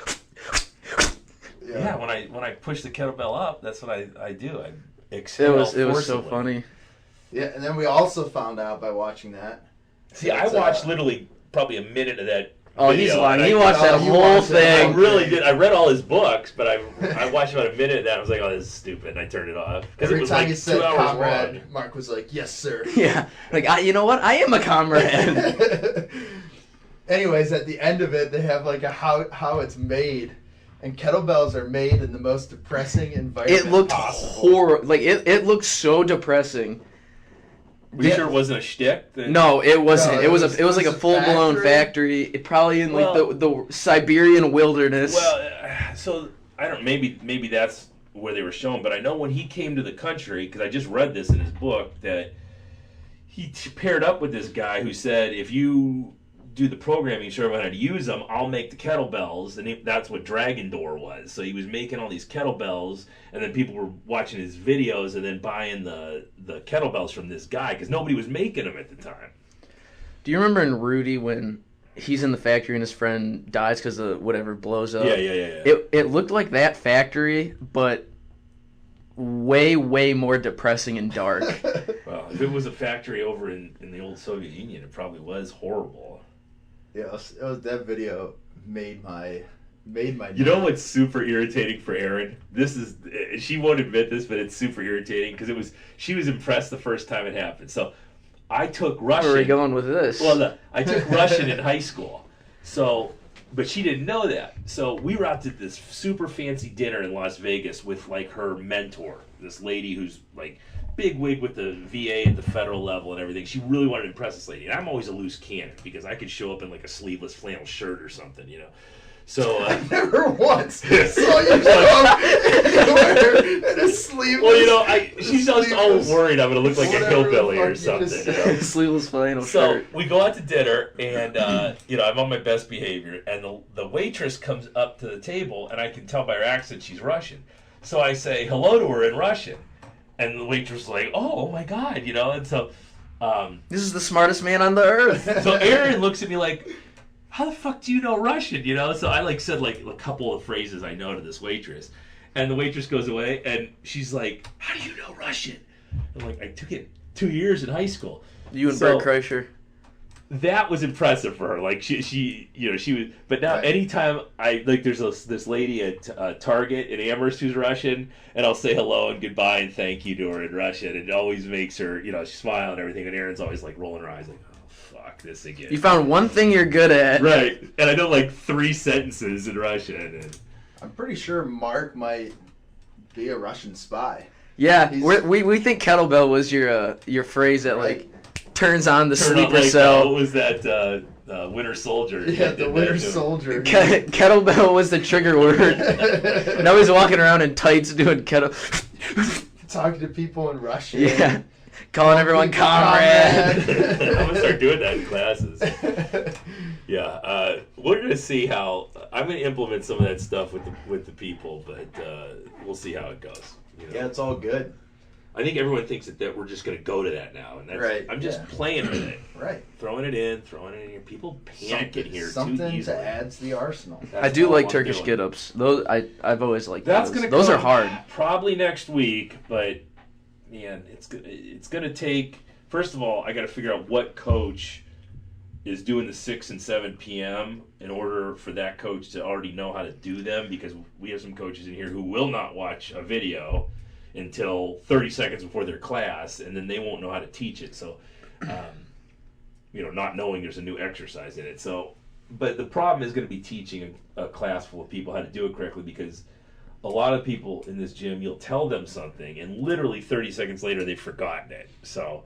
A: Yeah, when I push the kettlebell up, that's what I do. I
C: It
A: exhale
C: was so
A: forcibly.
C: funny.
B: Yeah, and then we also found out by watching that.
A: See, I watched literally probably a minute of that.
C: Oh,
A: video,
C: he's lying.
A: and
C: He
A: I-
C: watched that
B: you
C: whole
B: watched that
A: I
C: thing.
B: whole-
A: really did. I read all his books, but I watched about a minute of that. I was like, oh, this is stupid. And I turned it off because it
B: Every
A: was
B: time
A: like
B: you
A: 2
B: said
A: hours
B: comrade,
A: long.
B: Mark was like, "Yes, sir."
C: Yeah, like you know what? I am a comrade.
B: Anyways, at the end of it, they have like a how it's made, and kettlebells are made in the most depressing environment.
C: It looked
B: possible.
C: horrible. Like it looked so depressing.
A: Were you sure it wasn't a shtick?
C: No, it wasn't.
B: No,
C: it was like a
B: a
C: full blown
B: factory.
C: factory. It probably in like
A: Well-
C: the Siberian wilderness.
A: Well, so I don't. Maybe that's where they were shown, but I know when he came to the country, because I just read this in his book, that he paired up with this guy who said, if you do the programming, show everyone how to use them, I'll make the kettlebells, and that's what Dragon Door was. So he was making all these kettlebells, and then people were watching his videos and then buying the kettlebells from this guy, because nobody was making them at the time.
C: Do you remember in Rudy when he's in the factory and his friend dies because of whatever blows up?
A: Yeah.
C: It looked like that factory, but way, way more depressing and dark.
A: Well, if it was a factory over in the old Soviet Union, it probably was horrible.
B: Yeah, that video made my
A: You know what's super irritating for Erin? She won't admit this, but it's super irritating because she was impressed the first time it happened. So I took Russian.
C: Where are we going with this?
A: Well, I took Russian in high school. So, but she didn't know that. So we were out to this super fancy dinner in Las Vegas with like her mentor, this lady who's like big wig with the VA at the federal level and everything. She really wanted to impress this lady. And I'm always a loose cannon because I could show up in like a sleeveless flannel shirt or something, you know. So
B: never once saw you come in a sleeveless.
A: Well, you know, she's just all worried I'm going to look like a hillbilly or something.
C: Sleeveless flannel shirt.
A: So we go out to dinner, and you know, I'm on my best behavior, and the waitress comes up to the table, and I can tell by her accent she's Russian. So I say hello to her in Russian, and the waitress is like, oh my God, you know, and so
C: this is the smartest man on the earth.
A: So Erin looks at me like, how the fuck do you know Russian, you know? So I like said like a couple of phrases I know to this waitress, and the waitress goes away, and she's like, how do you know Russian? I'm like, I took it 2 years in high school.
C: You and Bert Kreischer.
A: That was impressive for her. Like she you know, she was. But now, anytime there's this lady at Target in Amherst who's Russian, and I'll say hello and goodbye and thank you to her in Russian, and it always makes her, you know, she smile and everything. And Erin's always like rolling her eyes, like, oh fuck this again.
C: You found one thing you're good at,
A: right? And I know like 3 sentences in Russian. And
B: I'm pretty sure Mark might be a Russian spy.
C: Yeah, we think kettlebell was your phrase that like turns on the sleeper
A: like,
C: cell.
A: What was that? Winter Soldier.
B: Yeah, the Winter Soldier.
C: Kettlebell was the trigger word. Now he's walking around in tights doing
B: Talking to people in Russian.
C: Yeah, calling everyone comrade.
A: I'm gonna start doing that in classes. Yeah, we're gonna see how. I'm gonna implement some of that stuff with the people, but we'll see how it goes. You know?
B: Yeah, it's all good.
A: I think everyone thinks that we're just going to go to that now, and that's,
B: right.
A: I'm just playing with it,
B: right?
A: Throwing it in here. People panic in here
B: something
A: too easily.
B: to add to the arsenal.
C: I do like Turkish get-ups. Those I've always liked.
A: That's
C: those.
A: Gonna
C: those are hard.
A: Probably next week, but man, it's going to take. First of all, I got to figure out what coach is doing the 6 and 7 p.m. in order for that coach to already know how to do them, because we have some coaches in here who will not watch a video until 30 seconds before their class, and then they won't know how to teach it. So, you know, not knowing there's a new exercise in it. So, but the problem is going to be teaching a class full of people how to do it correctly, because a lot of people in this gym, you'll tell them something, and literally 30 seconds later, they've forgotten it. So,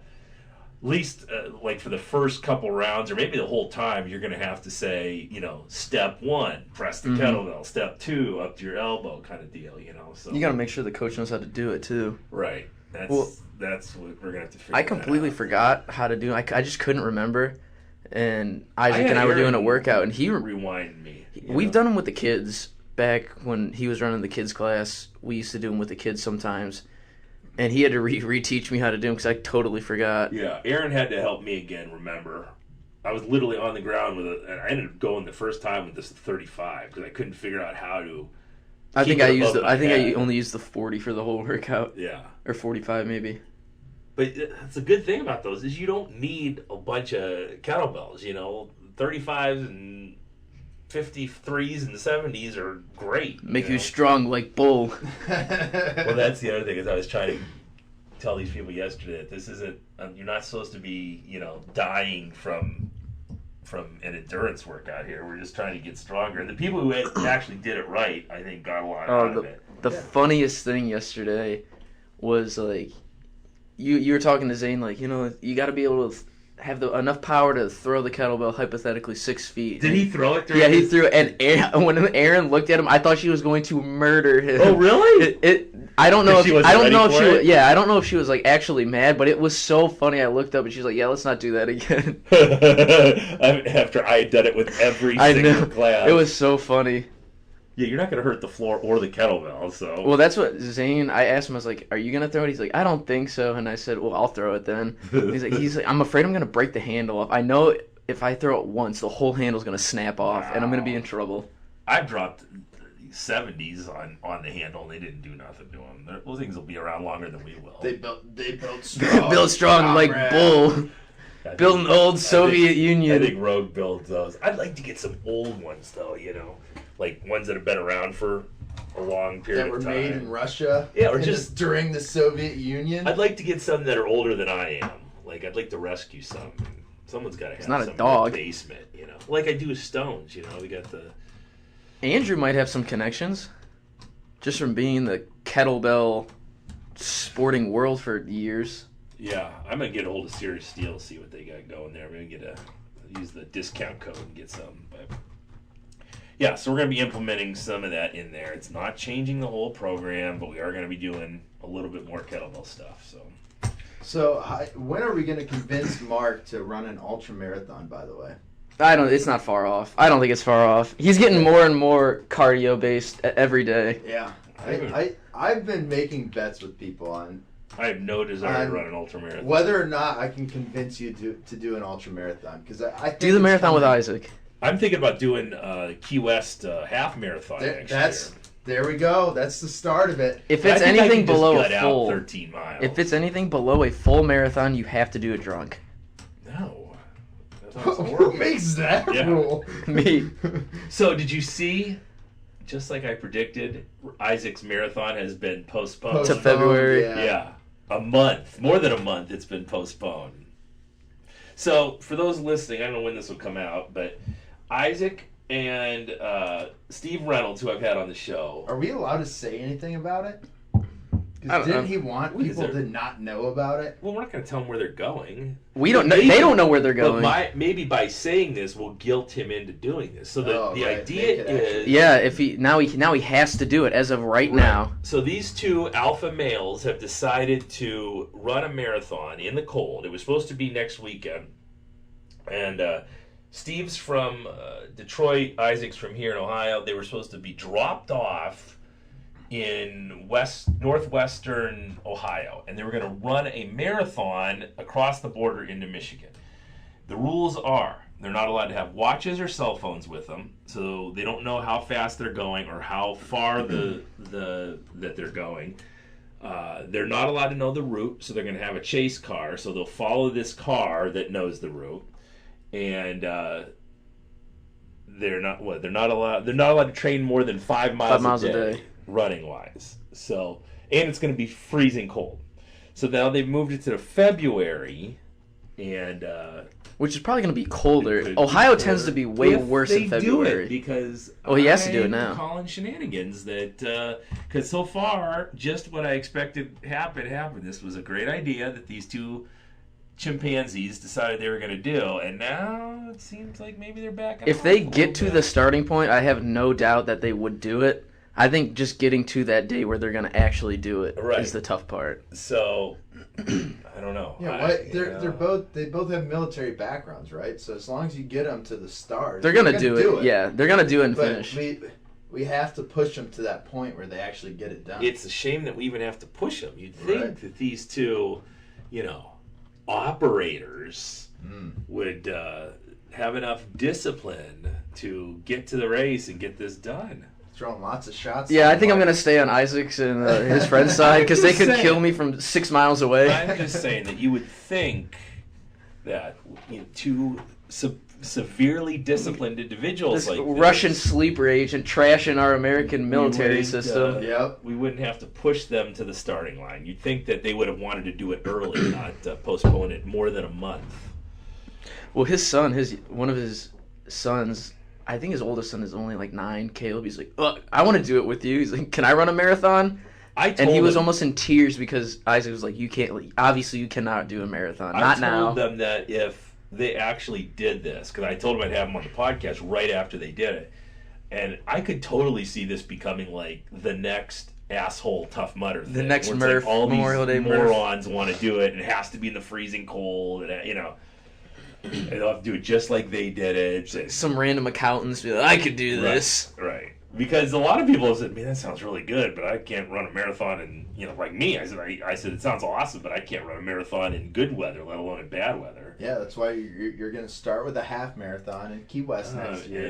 A: at least like for the first couple rounds, or maybe the whole time, you're going to have to say, you know, step 1, press the kettlebell. Step 2, up to your elbow, kind of deal. You know, so
C: you got to make sure the coach knows how to do it too.
A: Right. That's what we're going to have to figure out.
C: I completely forgot how to do it. I just couldn't remember. And Isaac and I were doing a workout, and he
A: reminded me.
C: We've done them with the kids back when he was running the kids class. We used to do them with the kids sometimes. And he had to reteach me how to do them because I totally forgot.
A: Yeah, Erin had to help me again, remember. I was literally on the ground and I ended up going the first time with this 35 because I couldn't figure out how to.
C: I think I only used the 40 for the whole workout.
A: Yeah.
C: Or 45 maybe.
A: But that's a good thing about those is you don't need a bunch of kettlebells, you know. 35s and 53s and 70s are great.
C: Make you strong like bull.
A: Well, that's the other thing is I was trying to tell these people yesterday that this isn't, you're not supposed to be, you know, dying from an endurance workout here. We're just trying to get stronger. And the people who actually did it right, I think, got a lot out of it.
C: The funniest thing yesterday was like, you were talking to Zane, like, you know, you got to be able to have enough power to throw the kettlebell hypothetically 6 feet.
A: Did he throw it?
C: Yeah, he threw it, and when Aaron looked at him, I thought she was going to murder him.
A: Oh, really?
C: I don't know if
A: she
C: I don't know if
A: ready
C: she
A: for
C: was, yeah, I don't know if she was like actually mad, but it was so funny. I looked up and she's like, "Yeah, let's not do that again."
A: After I had done it with every
C: I
A: single
C: know.
A: class.
C: It was so funny.
A: Yeah, you're not going to hurt the floor or the kettlebell, so.
C: Well, that's what Zane. I asked him. I was like, "Are you gonna throw it?" He's like, "I don't think so." And I said, "Well, I'll throw it then." He's like, "I'm afraid I'm gonna break the handle off. I know if I throw it once, the whole handle's gonna snap off, and I'm gonna be in trouble."
A: I've dropped 70s on the handle, and they didn't do nothing to them. Those things will be around longer than we will.
B: They built strong.
C: Built strong like bull. Built an old Soviet Union.
A: I think Rogue builds those. I'd like to get some old ones, though, like ones that have been around for a long period
B: That
A: of
B: were
A: time.
B: made in Russia.
A: Yeah, or
B: and
A: just
B: during the Soviet Union.
A: I'd like to get some that are older than I am. Like, I'd like to rescue some. Someone's got to have
C: not a
A: some
C: dog.
A: in the basement, Like I do with stones, we got the...
C: Andrew might have some connections, just from being in the kettlebell sporting world for years.
A: Yeah, I'm going to get a hold of Serious Steel, see what they got going there. I'm going to use the discount code and get some. But yeah, so we're going to be implementing some of that in there. It's not changing the whole program, but we are going to be doing a little bit more kettlebell stuff.
B: So when are we going to convince Mark to run an ultra marathon? By the way,
C: It's not far off. I don't think it's far off. He's getting more and more cardio based every day.
B: Yeah, I've been making bets with people on.
A: I have no desire to run an ultramarathon.
B: Whether or not I can convince you to do an ultramarathon, because I think
C: do the marathon with Isaac.
A: I'm thinking about doing Key West half marathon next year.
B: There we go. That's the start of it.
C: If it's anything below a
A: full
C: full
A: 13 miles.
C: If it's anything below a full marathon, you have to do it drunk.
A: No.
B: Who makes that rule?
C: Me.
A: So did you see? Just like I predicted, Isaac's marathon has been postponed
C: to February.
A: Yeah, a month, more than a month. It's been postponed. So for those listening, I don't know when this will come out, but Isaac and Steve Reynolds, who I've had on the show,
B: are we allowed to say anything about it?
C: Because
B: didn't he want people to not know about it?
A: Well, we're not going to tell them where they're going.
C: We don't know. They don't know where they're going.
A: But maybe by saying this, we'll guilt him into doing this. So the idea is,
C: yeah, if he now he has to do it as of right now.
A: So these two alpha males have decided to run a marathon in the cold. It was supposed to be next weekend, and Steve's from Detroit, Isaac's from here in Ohio. They were supposed to be dropped off in northwestern Ohio, and they were going to run a marathon across the border into Michigan. The rules are they're not allowed to have watches or cell phones with them, so they don't know how fast they're going or how far that they're going. They're not allowed to know the route, so they're going to have a chase car, so they'll follow this car that knows the route, and they're not allowed to train more than 5 miles a day. Running wise, and it's going to be freezing cold. So now they've moved it to February, and
C: which is probably going to be colder. Ohio tends to be way worse in February
A: because
C: he has to do it now.
A: I'm calling shenanigans that because so far just what I expected happened. This was a great idea that these two chimpanzees decided they were going to do, and now it seems like maybe they're back.
C: If they get to the starting point, I have no doubt that they would do it. I think just getting to that day where they're going to actually do it is the tough part.
A: So, I don't know.
B: Yeah, they both have military backgrounds, right? So as long as you get them to the start,
C: they're going to do it. Yeah, they're going to do it and finish.
B: We have to push them to that point where they actually get it done.
A: It's a shame that we even have to push them. You'd think that these two, operators would have enough discipline to get to the race and get this done.
B: Throwing lots of shots.
C: Yeah, I think I'm going to stay on Isaac's and his friend's side because they could kill me from 6 miles away.
A: I'm just saying that you would think that two severely disciplined individuals
C: this
A: like
C: Russian sleeper agent trashing our American military system.
A: We wouldn't have to push them to the starting line. You'd think that they would have wanted to do it early, not postpone it more than a month.
C: Well, one of his sons, I think his oldest son is only like 9, Caleb. He's like, I want to do it with you. He's like, can I run a marathon? And he was almost in tears because Isaac was like, obviously you cannot do a marathon. Not now.
A: I told them that if they actually did this, because I told them I'd have them on the podcast right after they did it, and I could totally see this becoming like the next asshole Tough Mudder thing.
C: The next Murph,
A: like all
C: Memorial
A: these
C: Day
A: morons want to do it, and it has to be in the freezing cold, and and they'll have to do it just like they did it.
C: Some random accountants be like, I could do this.
A: Right. Because a lot of people have said, man, that sounds really good, but I can't run a marathon in, like me. I said, it sounds awesome, but I can't run a marathon in good weather, let alone in bad weather.
B: Yeah, that's why you're going to start with a half marathon in Key West next year.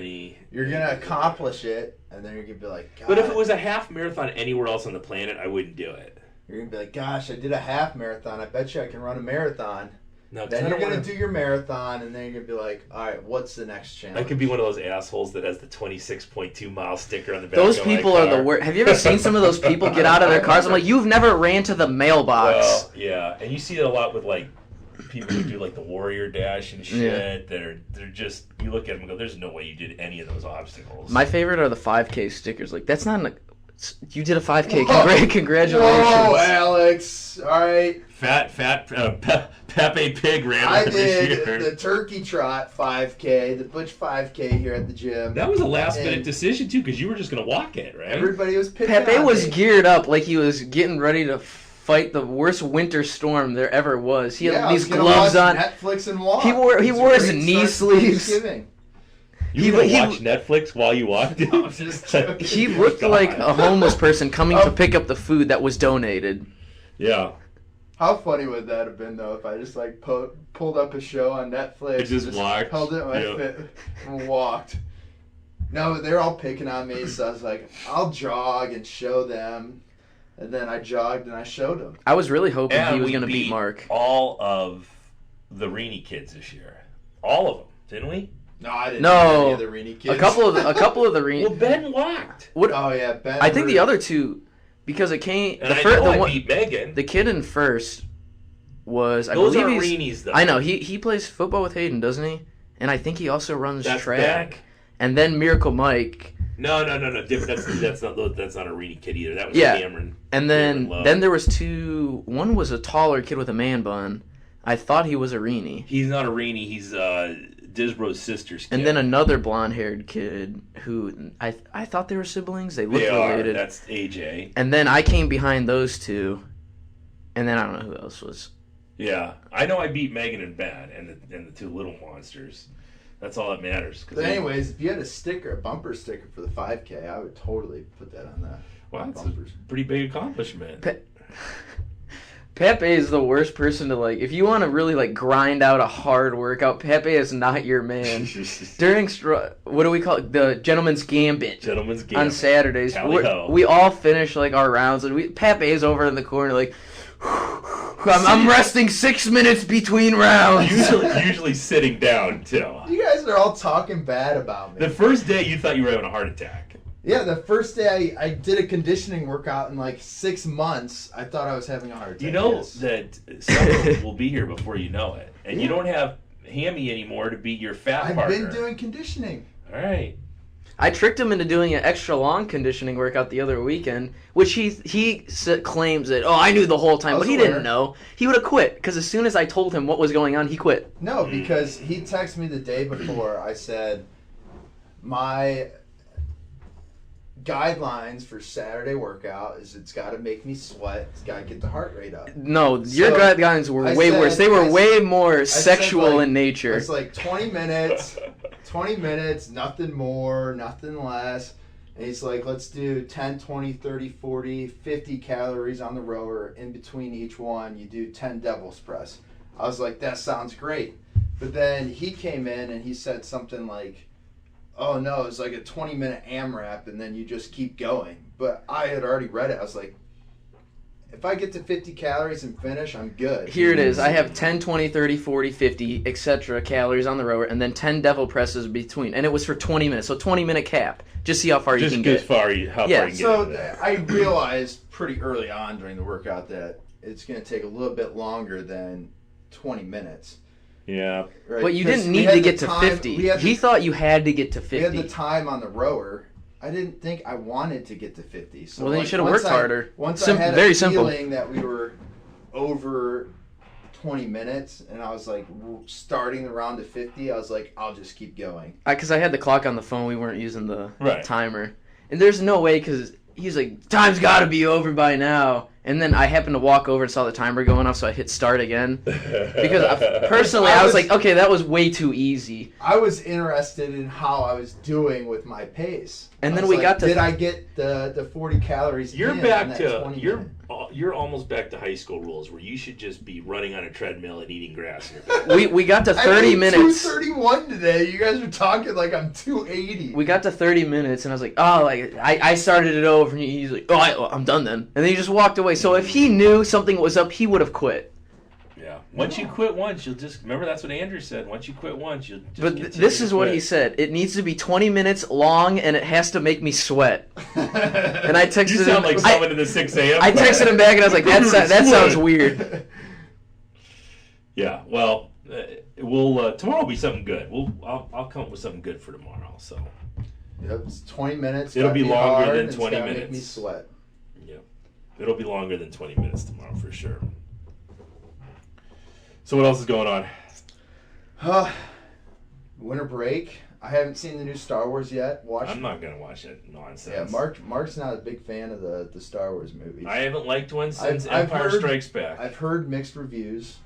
B: You're going to
A: Eddie.
B: accomplish it, and then you're going to be like, God.
A: But if it was a half marathon anywhere else on the planet, I wouldn't do it.
B: You're going to be like, gosh, I did a half marathon. I bet you I can run a marathon.
A: No,
B: then you're going to do your marathon, and then you're going to be like, all right, what's the next challenge?
A: I could be one of those assholes that has the 26.2 mile sticker on the back
C: Those
A: of my
C: people
A: car.
C: are the worst. Have you ever seen some of those people get out of their cars? I'm like, you've never ran to the mailbox.
A: Well, yeah, and you see it a lot with like people who do like the Warrior Dash and shit.
C: Yeah.
A: They're just, you look at them and go, there's no way you did any of those obstacles.
C: My favorite are the 5K stickers. Like, that's not you did a 5K. Congratulations.
B: Whoa, Alex. All right.
A: Pepe Pig ran
B: I
A: this year.
B: did the Turkey Trot 5K, the Butch 5K here at the gym.
A: That was a last minute decision too, because you were just gonna walk it, right?
B: Everybody was picking
C: Pepe
B: on
C: was
B: me.
C: geared up like he was getting ready to fight the worst winter storm there ever was. He had these gloves on.
B: Netflix and walk.
C: He wore his knee sleeves.
A: You were gonna watch Netflix while you walked?
B: I'm just joking.
C: He looked like a homeless person coming to pick up the food that was donated.
A: Yeah.
B: How funny would that have been though if I just like pulled up a show on Netflix,
A: and just walked,
B: held it in my fit, and walked. No, they're all picking on me, so I was like, I'll jog and show them. And then I jogged and I showed them.
C: I was really hoping
A: and
C: he was going to beat Mark.
A: All of the Reedy kids this year, all of them, didn't we?
B: No, I didn't. No, any of the Reedy kids.
C: A couple of the Reedy.
A: Well, Ben walked.
B: Oh yeah, Ben.
C: I think the other two, because it came.
A: And I beat Megan.
C: The kid in first was.
A: Those
C: I
A: are
C: believe
A: Reenies, though.
C: I know he plays football with Hayden, doesn't he? And I think he also runs track.
A: Ben.
C: And then Miracle Mike.
A: No. Different. That's not a Reedy kid either. That was Cameron.
C: And then there was two. One was a taller kid with a man bun. I thought he was a Reenie.
A: He's not a Reenie. He's Disbro's sister's kid.
C: And then another blonde-haired kid who I thought they were siblings. They looked related.
A: That's AJ.
C: And then I came behind those two, and then I don't know who else was.
A: Yeah, I know I beat Megan and Ben and the two little monsters. That's all that matters.
B: But anyways, if you had a bumper sticker for the 5K, I would totally put that on that.
A: Wow, that's a pretty big accomplishment.
C: Pepe is the worst person to like. If you want to really like grind out a hard workout, Pepe is not your man. During what do we call it? The Gentleman's Gambit. On Saturdays, we all finish like our rounds, and Pepe is over in the corner like, I'm resting 6 minutes between rounds.
A: Usually sitting down too.
B: You guys are all talking bad about me.
A: The first day you thought you were having a heart attack.
B: Yeah, the first day I did a conditioning workout in like 6 months, I thought I was having a heart attack.
A: You know that someone will be here before you know it. And you don't have Hammy anymore to be your fat partner.
B: I've been doing conditioning.
A: All right.
C: I tricked him into doing an extra long conditioning workout the other weekend, which he claims that, I knew the whole time, but he didn't know. He would have quit, because as soon as I told him what was going on, he quit.
B: No, because he texted me the day before. I said, my guidelines for Saturday workout is it's got to make me sweat. It's got to get the heart rate up.
C: No, your guidelines were way worse. They were way more sexual in nature.
B: It's like 20 minutes, nothing more, nothing less. And he's like, let's do 10, 20, 30, 40, 50 calories on the rower. In between each one, you do 10 devil's press. I was like, that sounds great. But then he came in and he said something like, oh no, it's like a 20-minute AMRAP and then you just keep going. But I had already read it. I was like, if I get to 50 calories and finish, I'm good.
C: Here it is. I have 10, 20, 30, 40, 50, etc. calories on the rower and then 10 devil presses between. And it was for 20 minutes. So 20-minute cap. Just see how far you can get.
A: How far you can get.
B: So I realized pretty early on during the workout that it's going to take a little bit longer than 20 minutes.
A: Yeah.
B: Right?
C: But you didn't need to get to 50. He thought you had to get to 50.
B: We had the time on the rower. I didn't think I wanted to get to 50. So
C: Well, then you
B: like,
C: should have
B: once
C: worked harder.
B: Once I had
C: very
B: a
C: simple.
B: feeling that we were over 20 minutes, and I was like starting the round to 50, I was like, I'll just keep going.
C: Because I had the clock on the phone. We weren't using the
A: Right.
C: timer. And there's no way, because he's like, time's got to be over by now. And then I happened to walk over and saw the timer going off, so I hit start again. Because personally, I was like, okay, that was way too easy.
B: I was interested in how I was doing with my pace.
C: And
B: I
C: then
B: was
C: we
B: like,
C: got to...
B: Did I get the 40 calories
A: You're
B: in
A: back
B: that
A: to
B: 20
A: you're
B: minutes?
A: you're almost back to high school rules where you should just be running on a treadmill and eating grass in your bed.
C: We got to
B: I
C: 30
B: weighed
C: minutes.
B: 231 today. You guys are talking like I'm 280.
C: We got to 30 minutes, and I was like, oh, like I started it over. And he's like, oh, I'm done then. And then he just walked away. So if he knew something was up, he would have quit.
A: Yeah. Once you quit once, you'll just remember that's what Andrew said. Once you quit once, you'll just
C: But
A: continue
C: this
A: to
C: is what
A: quit.
C: he said. It needs to be 20 minutes long, and it has to make me sweat. And I texted
A: You sound
C: him.
A: like someone in the 6 a.m.
C: I texted him back, and I was like, that sounds weird.
A: Yeah. Well, we'll tomorrow will be something good. I'll come up with something good for tomorrow. So.
B: Yep, it's 20 minutes.
A: It'll
B: gotta
A: be longer
B: hard,
A: than
B: and it's
A: 20
B: gotta Make me
A: minutes.
B: sweat.
A: Yeah. It'll be longer than 20 minutes tomorrow for sure. So what else is going on?
B: Winter break. I haven't seen the new Star Wars yet.
A: I'm not gonna watch that nonsense.
B: Yeah, Mark's not a big fan of the Star Wars movies.
A: I haven't liked one since
B: I've
A: Empire
B: heard-
A: Strikes Back.
B: I've heard mixed reviews.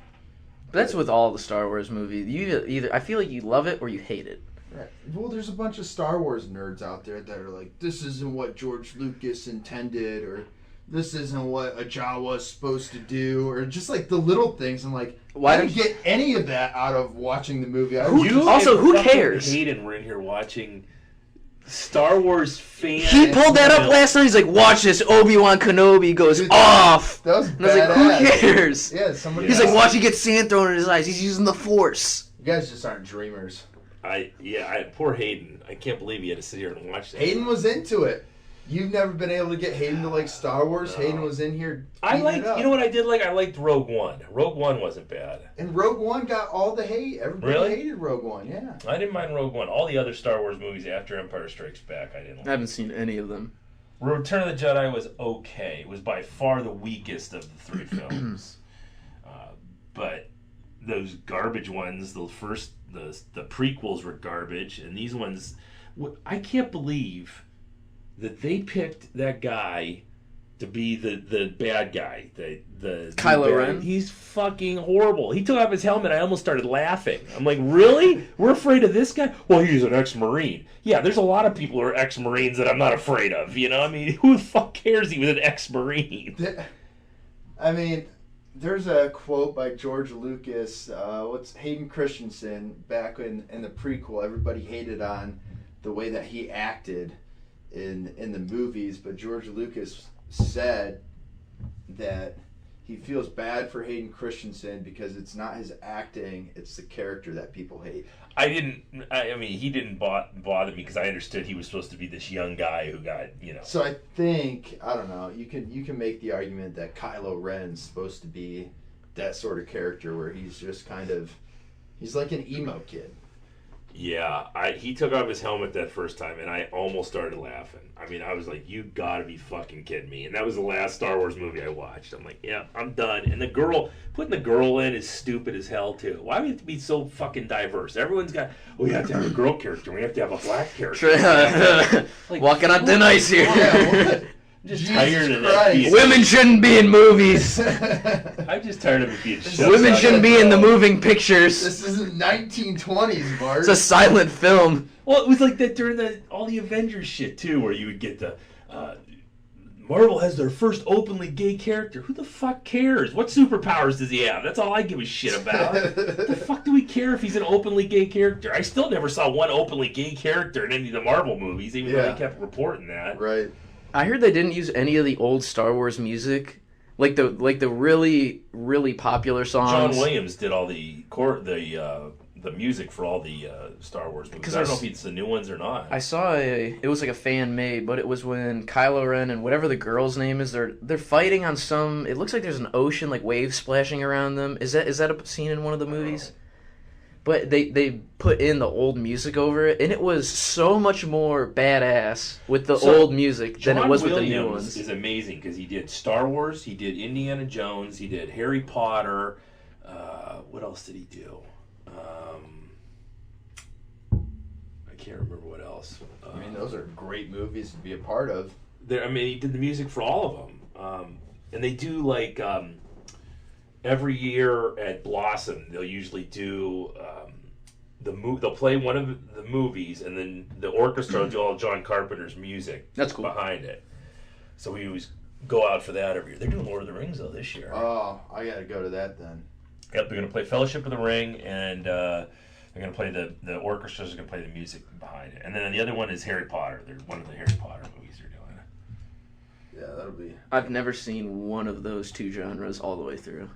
C: But that's with all the Star Wars movies. You either I feel like you love it or you hate it.
B: Right. Well, there's a bunch of Star Wars nerds out there that are like, this isn't what George Lucas intended, or this isn't what a Jawa's supposed to do, or just like the little things. I'm like,
C: Why
B: I
C: don't
B: didn't get any of that out of watching the movie.
C: Who
A: fucking
C: cares?
A: Hayden were in here watching Star Wars fan.
C: He pulled that up last night. He's like, watch this. Obi-Wan Kenobi goes
B: Dude,
C: off.
B: That was
C: And I was like, who
B: badass.
C: cares?
B: Yeah, somebody.
C: He's like, watch, he gets sand thrown in his eyes. He's using the Force.
B: You guys just aren't dreamers.
A: Poor Hayden. I can't believe he had to sit here and watch that.
B: Hayden was into it. You've never been able to get Hayden to like Star Wars.
A: No.
B: Hayden was in here.
A: I
B: eating
A: liked.
B: it up.
A: You know what I did like? I liked Rogue One. Rogue One wasn't bad.
B: And Rogue One got all the hate. Everybody
A: Really?
B: hated Rogue One. Yeah.
A: I didn't mind Rogue One. All the other Star Wars movies after Empire Strikes Back, I didn't
C: I
A: like.
C: haven't seen any of them.
A: Return of the Jedi was okay. It was by far the weakest of the three films. But those garbage ones, the prequels were garbage, and these ones, I can't believe that they picked that guy to be the bad guy. The
C: Kylo
A: bad-
C: Ren?
A: He's fucking horrible. He took off his helmet. I almost started laughing. I'm like, really? We're afraid of this guy? Well, he's an ex-Marine. Yeah, there's a lot of people who are ex-Marines that I'm not afraid of. You know, I mean, who the fuck cares he was an ex-Marine?
B: I mean, there's a quote by George Lucas. What's Hayden Christensen back in the prequel? Everybody hated on the way that he acted in the movies, but George Lucas said that he feels bad for Hayden Christensen because it's not his acting, it's the character that people hate.
A: I mean, he didn't bother me because I understood he was supposed to be this young guy who got, you know.
B: So I think, I don't know, you can make the argument that Kylo Ren's supposed to be that sort of character where he's just kind of, he's like an emo kid.
A: Yeah, he took off his helmet that first time, and I almost started laughing. I mean, I was like, you gotta be fucking kidding me. And that was the last Star Wars movie I watched. I'm like, yeah, I'm done. And putting the girl in is stupid as hell, too. Why do we have to be so fucking diverse? Everyone's got, we have to have a girl character, we have to have a black character. Like,
C: Walking on thin ice here.
B: Yeah,
A: I'm just
B: Jesus
A: tired of that.
B: Christ.
C: Women shouldn't be in movies.
A: I'm just tired of it being shut
C: Women
A: down.
C: shouldn't be in the moving pictures.
B: This isn't 1920s, Bart.
C: It's a silent film.
A: Well, it was like that during all the Avengers shit too, where you would get the Marvel has their first openly gay character. Who the fuck cares? What superpowers does he have? That's all I give a shit about. What the fuck do we care if he's an openly gay character? I still never saw one openly gay character in any of the Marvel movies, even though
B: Yeah.
A: they kept reporting that.
B: Right.
C: I heard they didn't use any of the old Star Wars music, like the really really popular songs.
A: John Williams did all the music for all the Star Wars movies. I don't know if it's the new ones or not.
C: I saw it was like a fan made, but it was when Kylo Ren and whatever the girl's name is, they're fighting on some. It looks like there's an ocean, like waves splashing around them. Is that a scene in one of the movies? but they put in the old music over it, and it was so much more badass with the old music than it was with the new ones.
A: John Williams is amazing because he did Star Wars, he did Indiana Jones, he did Harry Potter. What else did he do? I can't remember what else.
B: I mean, those are great movies to be a part of.
A: He did the music for all of them. And they do like every year at Blossom, they'll usually do they'll play one of the movies, and then the orchestra will do all John Carpenter's music.
C: That's cool.
A: Behind it. So we always go out for that every year. They're doing Lord of the Rings though this year.
B: Oh, I gotta go to that then.
A: Yep, they're gonna play Fellowship of the Ring, and they're gonna play the orchestras are gonna play the music behind it. And then the other one is Harry Potter. They're one of the Harry Potter movies they're doing.
B: Yeah, that'll be.
C: I've never seen one of those two genres all the way through.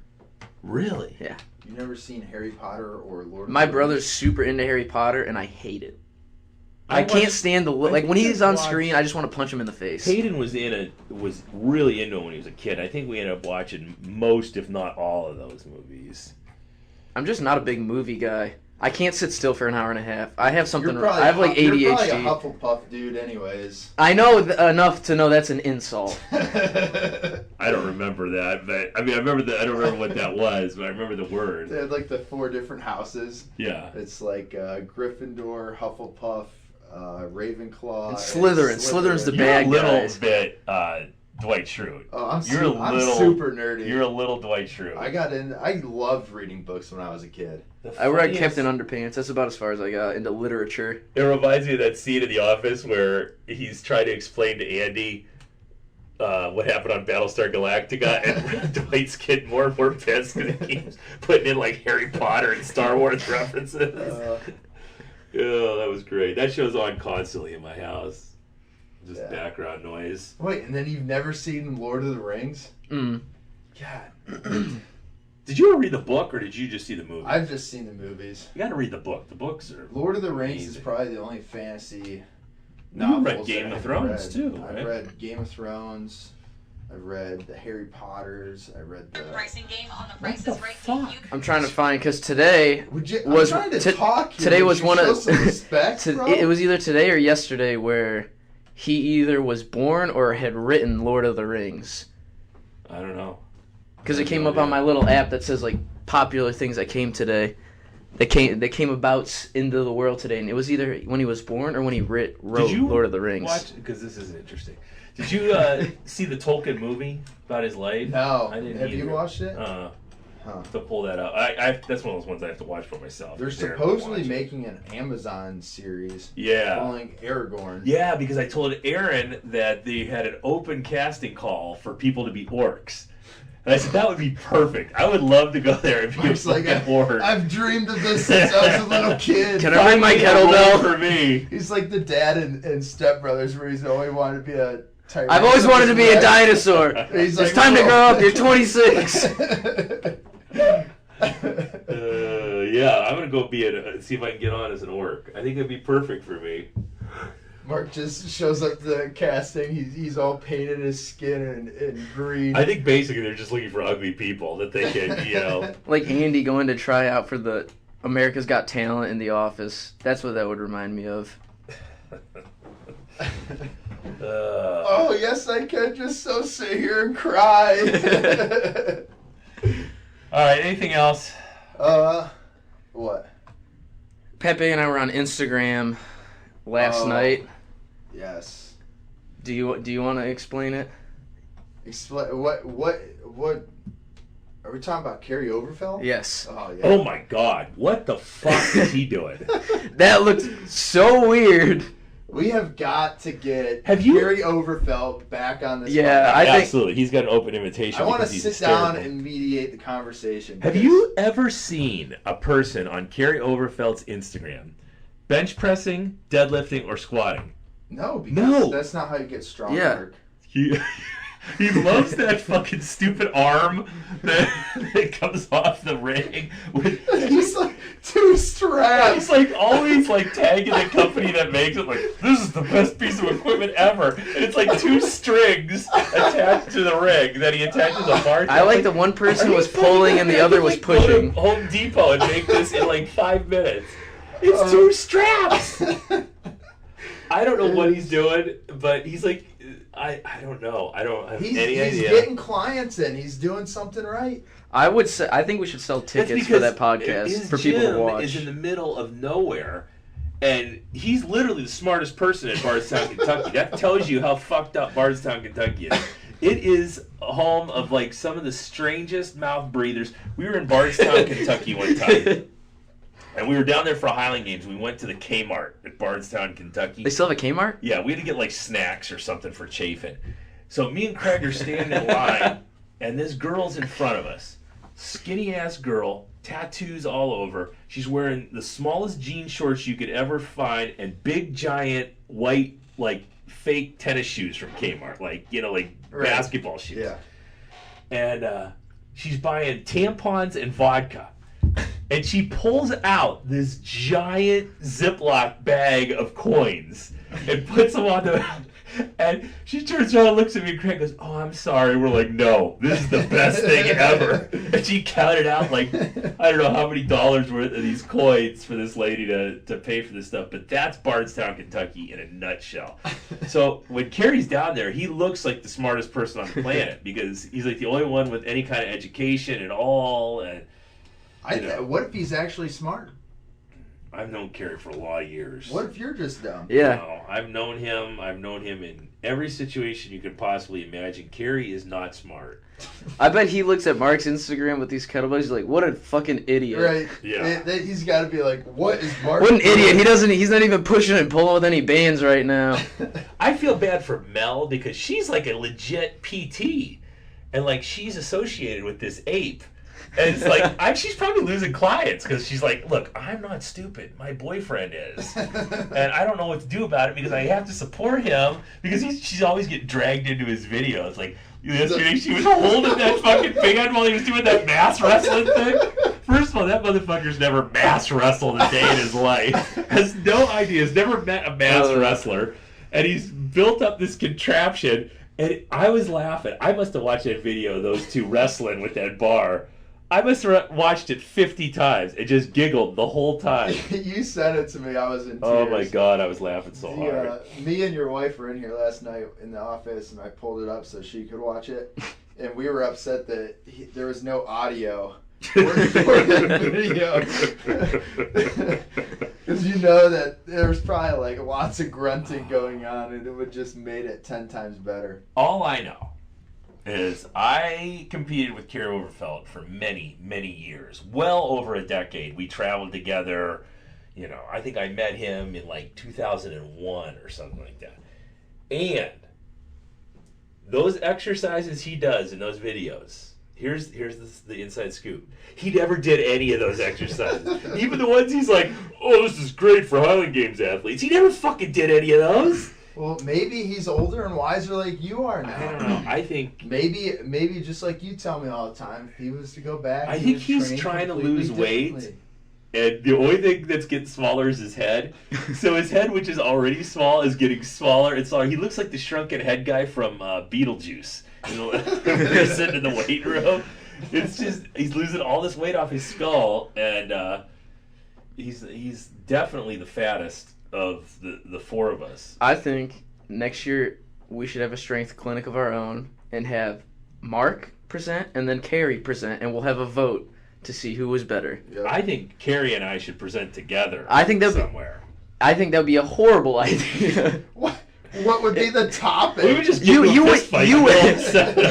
A: Really?
C: Yeah.
B: You've never seen Harry Potter or Lord of
C: My
B: the
C: brother's
B: Rings?
C: super into Harry Potter, and I hate it. I
A: watched-
C: can't stand the like when
B: think
C: he's
B: I
C: on
B: watched-
C: screen. I just want to punch him in the face.
A: Hayden was really into it when he was a kid. I think we ended up watching most, if not all, of those movies.
C: I'm just not a big movie guy. I can't sit still for an hour and a half. I have something.
B: You're probably
C: I have like
B: You're probably a
C: ADHD.
B: Hufflepuff dude, anyways.
C: I know enough to know that's an insult.
A: I don't remember that, but I mean, I don't remember what that was, but I remember the
B: They
A: word.
B: had like the 4 different houses.
A: Yeah.
B: It's like Gryffindor, Hufflepuff, Ravenclaw,
C: And Slytherin. Slytherin's the
A: You're
C: bad
A: a little
C: guys.
A: bit Dwight Schrute.
B: Oh, I'm
A: You're
B: super nerdy.
A: You're a little Dwight Schrute.
B: I loved reading books when I was a kid.
C: I read Captain Underpants. That's about as far as I got into literature.
A: It reminds me of that scene in The Office where he's trying to explain to Andy what happened on Battlestar Galactica, and Dwight's getting more and more pissed because he keeps putting in like Harry Potter and Star Wars references. Oh, that was great. That show's on constantly in my house. Just background noise.
B: Wait, and then you've never seen Lord of the Rings?
C: Mm.
B: God.
A: Did you ever read the book, or did you just see the movie?
B: I've just seen the movies.
A: You got to read the book. The books are
B: Lord of the Rings is
A: amazing.
B: probably the only fantasy
A: You
B: novels
A: read
B: that
A: Game of
B: I've
A: Thrones,
B: read.
A: too,
B: I've
A: right?
B: read Game of Thrones. I've read the Harry Potters. I read the
D: Pricing game on the
A: What
D: Price
A: the
D: is Right
A: fuck?
D: game.
C: I'm trying to find because today
B: I'm
C: was
B: trying to
C: t-
B: talk here.
C: today
B: Would
C: was
B: you
C: one
B: show
C: of
B: some respect, bro?
C: it was either today or yesterday where he either was born or had written Lord of the Rings.
A: I don't know.
C: Because it came up on my little app that says like popular things that came today. That came about into the world today, and it was either when he was born or when he wrote Lord of the Rings.
A: Because this is interesting. Did you see the Tolkien movie about his life?
B: No.
A: I didn't
B: Have you
A: either.
B: watched it?
A: Huh.
B: Huh.
A: To pull that up. I that's one of those ones I have to watch for myself.
B: They're
A: Darren won't
B: supposedly
A: watch it.
B: making an Amazon series
A: Yeah.
B: calling Aragorn.
A: Yeah, because I told Aaron that they had an open casting call for people to be orcs. And I said, that would be perfect. I would love to go there and be
B: It's like
A: an orc.
B: I've dreamed of this since I was a little kid.
C: Can I ring my
A: Finally, a role
C: kettlebell?
A: for me?
B: He's like the dad in Step Brothers, where he's always wanted to be a Tyrannosaurus
C: I've always wanted to be a
B: Rex.
C: dinosaur.
B: He's
C: It's
B: like,
C: time to
B: "Whoa."
C: grow up. You're 26.
A: Yeah, I'm gonna go see if I can get on as an orc. I think it'd be perfect for me.
B: Mark just shows up to the casting. He's all painted his skin in green.
A: I think basically they're just looking for ugly people that they can,
C: Like Andy going to try out for the America's Got Talent in The Office. That's what that would remind me of.
B: Oh yes, I can just so sit here and cry.
A: All right, anything else?
B: What?
C: Pepe and I were on Instagram last
B: Oh.
C: night.
B: Yes.
C: Do you want to explain it?
B: Explain what? Are we talking about Carrie Overfell?
C: Yes.
B: Oh yeah.
A: Oh my God, what the fuck is he doing?
C: That looked so weird.
B: We have got to get
A: Have you-
B: Carrie Overfell back on this.
C: Yeah,
B: podcast.
C: I think-
A: Absolutely, he's got an open invitation.
B: I want to
A: because he's
B: sit down
A: hysterical.
B: and mediate the conversation.
A: Have
B: because-
A: you ever seen a person on Carrie Overfeld's Instagram bench pressing, deadlifting, or squatting?
B: No, because
A: No.
B: that's not how you get strong.
C: Yeah.
B: Mark.
A: He loves that fucking stupid arm that comes off the ring.
B: He's like too strong. straps.
A: He's like always like tagging the company that makes it, like, this is the best piece of equipment ever. And it's like 2 strings attached to the rig that he attaches a bar to.
C: I like the one person was pulling and the other was
A: Go to
C: pushing.
A: Home Depot and make this in like 5 minutes. It's 2 straps. I don't know what he's doing, but he's like, I don't know. I don't have any idea.
B: He's getting clients in. He's doing something right.
C: I think we should sell tickets for that podcast for people to watch.
A: His gym is in the middle of nowhere, and he's literally the smartest person in Bardstown, Kentucky. That tells you how fucked up Bardstown, Kentucky is. It is a home of like some of the strangest mouth breathers. We were in Bardstown, Kentucky one time. And we were down there for Highland Games. We went to the Kmart at Bardstown, Kentucky.
C: They still have a Kmart?
A: Yeah, we had to get like snacks or something for Chafin. So me and Craig are standing in line, and this girl's in front of us. Skinny ass girl, tattoos all over. She's wearing the smallest jean shorts you could ever find, and big giant white like fake tennis shoes from Kmart, like like
B: right.
A: basketball shoes.
B: Yeah.
A: And she's buying tampons and vodka. And she pulls out this giant Ziploc bag of coins and puts them on the... And she turns around and looks at me, and Craig goes, "Oh, I'm sorry." We're like, "No, this is the best thing ever." And she counted out like, I don't know how many dollars worth of these coins for this lady to pay for this stuff. But that's Bardstown, Kentucky in a nutshell. So when Carrie's down there, he looks like the smartest person on the planet because he's like the only one with any kind of education at all. And
B: what if he's actually smart?
A: I've known Carrie for a lot of years.
B: What if you're just dumb?
C: Yeah.
A: No, I've known him in every situation you could possibly imagine. Carrie is not smart.
C: I bet he looks at Mark's Instagram with these kettlebells. He's like, "What a fucking idiot!"
B: Right?
A: Yeah.
B: He's got to be like, "What is Mark?"
C: What an idiot! He's not even pushing and pulling with any bands right now.
A: I feel bad for Mel because she's like a legit PT, and like she's associated with this ape. And it's like, she's probably losing clients because she's like, "Look, I'm not stupid. My boyfriend is. And I don't know what to do about it because I have to support him because she's always getting dragged into his videos." Like, yesterday she was holding that fucking band while he was doing that mass wrestling thing. First of all, that motherfucker's never mass wrestled a day in his life. Has no idea. Has never met a mass wrestler. And he's built up this contraption. And I was laughing. I must have watched that video of those two wrestling with that bar. I must have watched it 50 times and just giggled the whole time.
B: You sent it to me. I was in tears.
A: Oh my God, I was laughing so hard.
B: Me and your wife were in here last night in the office, and I pulled it up so she could watch it. And we were upset that there was no audio for that video. Because you know that there was probably like lots of grunting going on, and it would just made it 10 times better.
A: All I know is I competed with Kerry Overfeld for many, many years. Well over a decade. We traveled together. I think I met him in like 2001 or something like that. And those exercises he does in those videos, here's the inside scoop. He never did any of those exercises. Even the ones he's like, "Oh, this is great for Highland Games athletes." He never fucking did any of those.
B: Well, maybe he's older and wiser like you are now.
A: I don't know. I think
B: maybe just like you tell me all the time, if he was to go back,
A: I think he's trying to lose weight, and the only thing that's getting smaller is his head. So his head, which is already small, is getting smaller and smaller. He looks like the shrunken head guy from Beetlejuice. They're sitting in the weight room. It's just he's losing all this weight off his skull, and he's definitely the fattest of the four of us.
C: I think next year we should have a strength clinic of our own and have Mark present and then Carrie present, and we'll have a vote to see who was better.
B: Yep.
A: I think Carrie and I should present together.
C: I think
A: somewhere.
C: I think that would be a horrible idea.
B: What would be the topic?
A: We would just
C: you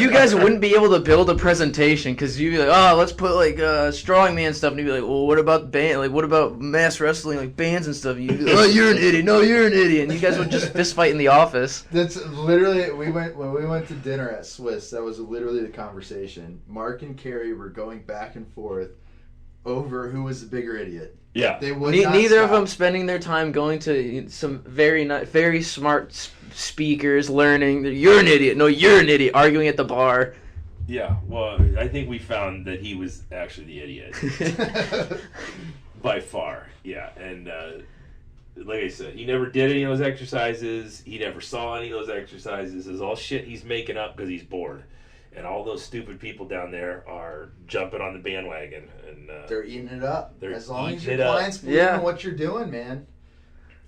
C: guys wouldn't be able to build a presentation because you'd be like, "Oh, let's put like strongman stuff," and you'd be like, "Well, what about band? Like, what about mass wrestling, like bands and stuff?" And you'd be like, "Oh, you're an idiot. No, you're an idiot." And you guys would just fist fight in the office.
B: That's literally when we went to dinner at Swiss. That was literally the conversation. Mark and Carrie were going back and forth over who was the bigger idiot.
A: Yeah.
B: They would
C: Neither of them spending their time going to some very smart speakers, learning. You're an idiot. No, you're an idiot. Arguing at the bar.
A: Yeah. Well, I think we found that he was actually the idiot. By far. Yeah. like I said, he never did any of those exercises. He never saw any of those exercises. It's all shit he's making up because he's bored. And all those stupid people down there are jumping on the bandwagon. And
B: they're eating it up. As long as your
A: it up.
B: clients believe in what you're doing, man.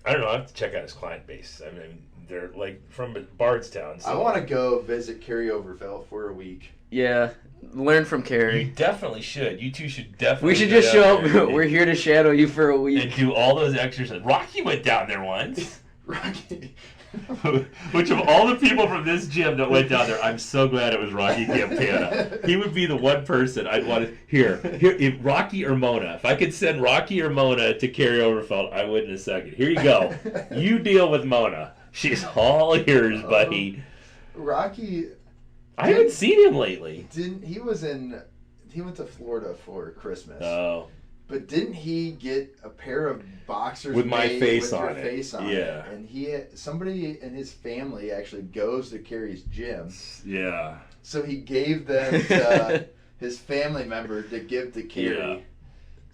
A: I don't know. I have to check out his client base. I mean, they're like from Bardstown. So.
B: I want to go visit Carrie Overfelt for a week.
C: Yeah, learn from Carrie.
A: You definitely should. You two should definitely.
C: We should just show up. We're here to shadow you for a week.
A: And do all those exercises. Rocky went down there once.
B: Rocky.
A: Which of all the people from this gym that went down there, I'm so glad it was Rocky Campana. He would be the one person I'd want to here. If Rocky or Mona, if I could send Rocky or Mona to Carrie Overfelt, I would in a second. Here you go. You deal with Mona. She's all yours, buddy.
B: Rocky.
A: I haven't seen him lately.
B: He went to Florida for Christmas.
A: Oh.
B: But didn't he get a pair of boxers
A: with my face
B: with
A: on
B: your
A: it?
B: Face on
A: yeah.
B: it? And somebody in his family actually goes to Carrie's gym.
A: Yeah.
B: So he gave them to his family member to give to Carrie.
A: Yeah.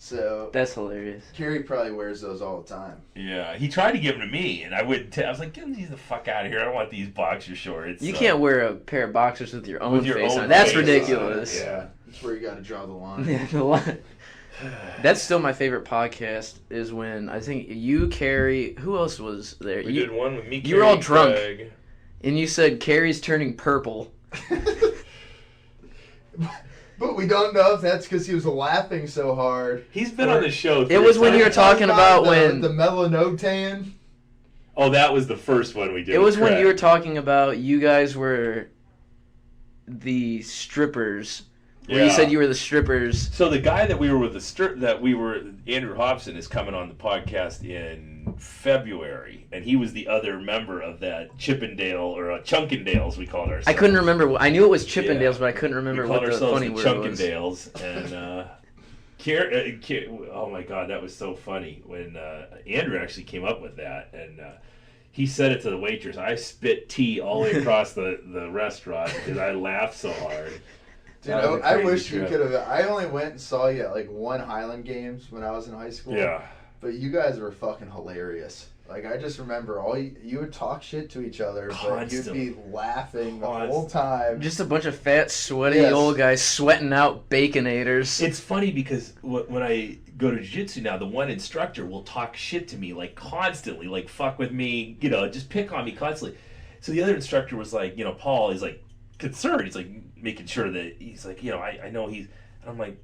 B: So
C: that's hilarious.
B: Carrie probably wears those all the time.
A: Yeah, he tried to give them to me, and I wouldn't. I was like, "Get these the fuck out of here! I don't want these boxer shorts."
C: You can't wear a pair of boxers with your own face on.
A: face
C: That's
A: on
C: ridiculous.
B: Yeah, that's where you got to draw the line.
C: Yeah, the line. That's still my favorite podcast. Is when I think you, Carrie, who else was there?
A: We did one with me.
C: You were all drunk,
A: Craig.
C: and you said Carrie's turning purple.
B: But we don't know if that's because he was laughing so hard.
A: He's been on the show.
C: It was when you were talking about when
B: the melanotan.
A: Oh, that was the first one we did.
C: It was when you were talking about you guys were the strippers. Where you said you were the strippers.
A: So the guy that we were with Andrew Hobson is coming on the podcast in February, and he was the other member of that Chippendale or Chunkendales we called ourselves.
C: I couldn't remember. I knew it was Chippendales, but I couldn't remember what the funny word was.
A: Chunkendales, and oh my god, that was so funny when Andrew actually came up with that, and he said it to the waitress. I spit tea all the way across the restaurant because I laughed so hard.
B: Dude, I wish you could have. I only went and saw you at like one Highland Games when I was in high school.
A: Yeah.
B: But you guys were fucking hilarious. Like, I just remember you would talk shit to each other, but you'd be laughing the whole time.
C: Just a bunch of fat, sweaty old guys sweating out baconators.
A: It's funny because when I go to jiu-jitsu now, the one instructor will talk shit to me, like, constantly, like, fuck with me, just pick on me constantly. So the other instructor was like, Paul is like, concerned. He's like making sure that he's like, I know he's. And I'm like,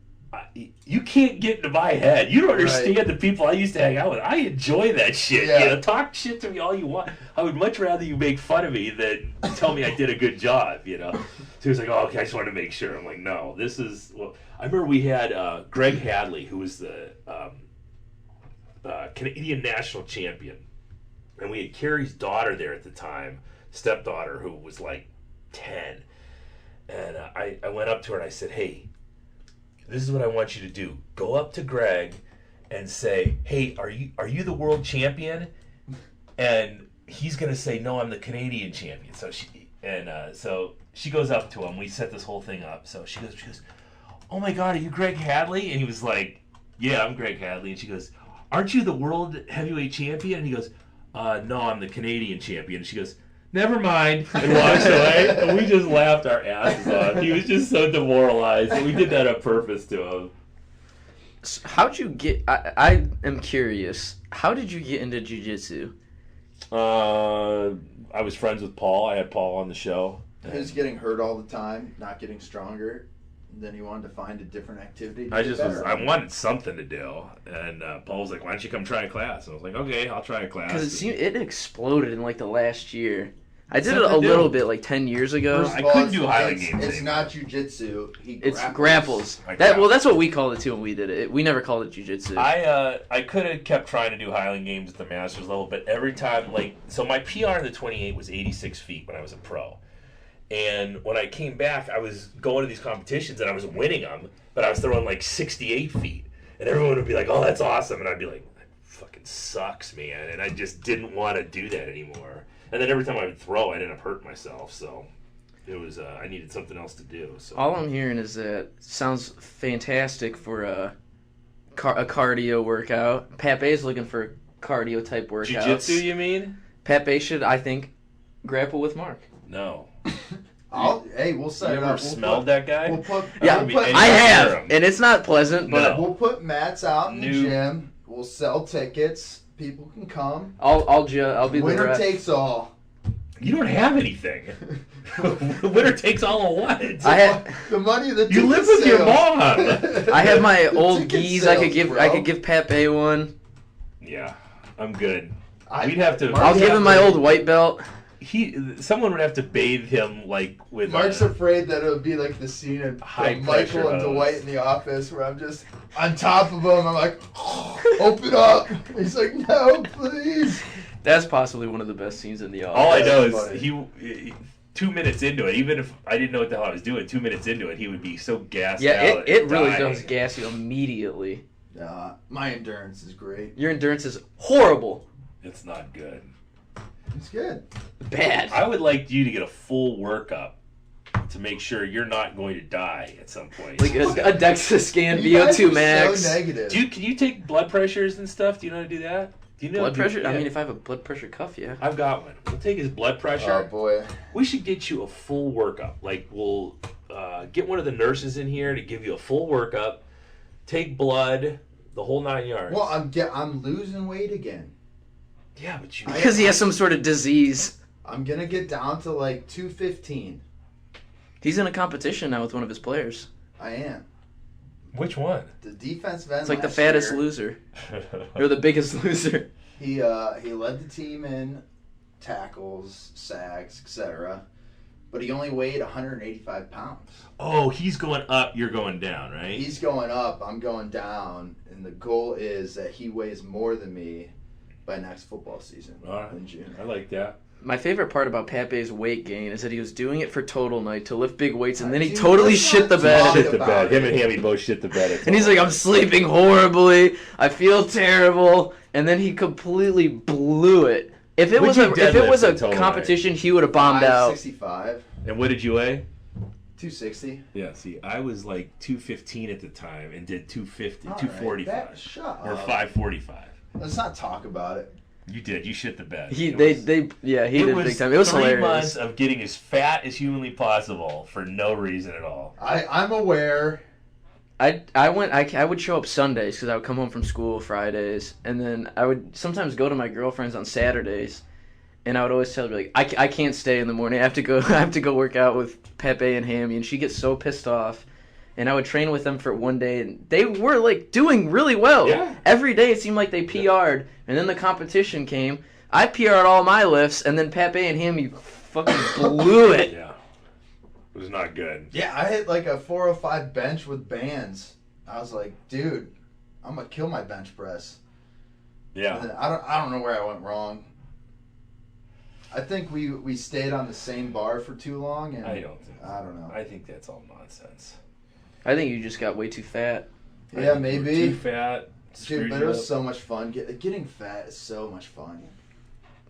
A: you can't get into my head. You don't understand the people I used to hang out with. I enjoy that shit.
B: Yeah.
A: Talk shit to me all you want. I would much rather you make fun of me than tell me I did a good job. So he was like, oh, okay, I just wanted to make sure. I'm like, no, this is. Well, I remember we had Greg Hadley, who was the Canadian national champion, and we had Carrie's daughter there at the time, stepdaughter, who was like 10. And I went up to her and I said, hey, this is what I want you to do. Go up to Greg and say, hey, are you the world champion? And he's going to say, no, I'm the Canadian champion. So she goes up to him. We set this whole thing up. So she goes, oh my God, are you Greg Hadley? And he was like, yeah, I'm Greg Hadley. And she goes, aren't you the world heavyweight champion? And he goes, no, I'm the Canadian champion. And she goes, never mind, and walks away. And we just laughed our asses off. He was just so demoralized. And we did that on purpose to him.
C: How'd you get... I am curious. How did you get into jiu-jitsu?
A: I was friends with Paul. I had Paul on the show.
B: He was getting hurt all the time, not getting stronger. Then he wanted to find a different activity.
A: I wanted something to do, and Paul was like, "Why don't you come try a class?" And I was like, "Okay, I'll try a class."
C: Because it exploded in like the last year. I did it a little bit like 10 years ago.
A: I couldn't do Highland Games.
B: It's not jiu-jitsu.
C: It's grapples. That's what we called it too when we did it. We never called it jiu-jitsu.
A: I could have kept trying to do Highland Games at the Masters level, but every time, so my PR in the 28 was 86 feet when I was a pro. And when I came back, I was going to these competitions and I was winning them, but I was throwing 68 feet. And everyone would be like, oh, that's awesome. And I'd be like, that fucking sucks, man. And I just didn't want to do that anymore. And then every time I would throw, I'd end up hurting myself. So it was, I needed something else to do. So
C: all I'm hearing is that sounds fantastic for a cardio workout. Pepe's looking for cardio type workouts.
A: Jiu-jitsu, you mean?
C: Pepe should, I think, grapple with Mark.
A: No.
B: We'll set
A: You
B: it
A: ever
B: up.
A: smelled that guy?
C: I have, and it's not pleasant, but
B: We'll put mats out in the gym. We'll sell tickets. People can come.
C: I'll be the
B: Winner
C: ref.
B: takes all.
A: You don't have anything. Winner takes all of what?
B: The money that
A: you live with your mom.
C: I have my old
B: ticket
C: gis.
B: sales,
C: I could give Pepe one.
A: Yeah, I'm good. We'd have to.
C: I'll give him my old white belt.
A: Someone would have to bathe him like with.
B: Mark's afraid that it would be like the scene of Michael and Dwight in The Office, where I'm just on top of him. I'm like, open up. He's like, no, please.
C: That's possibly one of the best scenes in The Office.
A: All I know is he 2 minutes into it, even if I didn't know what the hell I was doing, 2 minutes into it, he would be so gassed out.
C: Yeah, it really
A: dying.
C: does gas you immediately.
B: My endurance is great.
C: Your endurance is horrible.
A: It's not good.
B: It's good.
C: Bad.
A: I would like you to get a full workup to make sure you're not going to die at some point.
C: Like a DEXA scan,
B: You guys
C: VO2
B: are
C: max.
B: so negative.
A: Can you take blood pressures and stuff? Do you know how to do that? Do you know
C: Blood pressure?
A: Yeah.
C: I mean, if I have a blood pressure cuff, yeah.
A: I've got one. We'll take his blood pressure.
B: Oh boy.
A: We should get you a full workup. Like, we'll get one of the nurses in here to give you a full workup, take blood, the whole 9 yards.
B: Well, I'm losing weight again.
A: Yeah, but you...
C: Because he has some sort of disease.
B: I'm going to get down to like 215.
C: He's in a competition now with one of his players.
B: I am.
A: Which one?
B: The defensive end.
C: It's like the
B: last
C: fattest
B: year,
C: loser. Or the biggest loser.
B: He led the team in tackles, sacks, etc. But he only weighed 185 pounds.
A: Oh, he's going up, you're going down, right?
B: He's going up, I'm going down, and the goal is that he weighs more than me by next football season in June.
A: I like that.
C: My favorite part about Pepe's weight gain is that he was doing it for total night to lift big weights, and then he totally shit the bed.
A: Shit the bed. Him and Hammy both shit the bed.
C: And he's like, I'm sleeping horribly. I feel terrible. And then he completely blew it. If it was a competition, he would have bombed out.
B: 65.
A: And what did you weigh?
B: 260.
A: Yeah, see, I was like 215 at the time and did 250,
B: All
A: 245.
B: Right, shut
A: or
B: up.
A: 545.
B: Let's not talk about it.
A: You did. You shit the bed.
C: He did big time. It was
A: 3
C: hilarious.
A: months of getting as fat as humanly possible for no reason at all.
B: I'm aware.
C: I would show up Sundays because I would come home from school Fridays, and then I would sometimes go to my girlfriend's on Saturdays, and I would always tell her like I can't stay in the morning. I have to go work out with Pepe and Hammy, and she gets so pissed off. And I would train with them for one day, and they were like doing really well.
A: Yeah.
C: Every day it seemed like they PR'd, and then the competition came. I PR'd all my lifts, and then Pepe and Hammy fucking blew it.
A: Yeah. It was not good.
B: Yeah, I hit like a 405 bench with bands. I was like, dude, I'm gonna kill my bench press.
A: Yeah.
B: And then I don't know where I went wrong. I think we stayed on the same bar for too long, and
A: I don't think so.
B: I don't know.
A: I think that's all nonsense.
C: I think you just got way too fat.
B: Yeah,
A: We're
B: maybe.
A: too fat.
B: Dude, but it was so much fun. Getting fat is so much fun.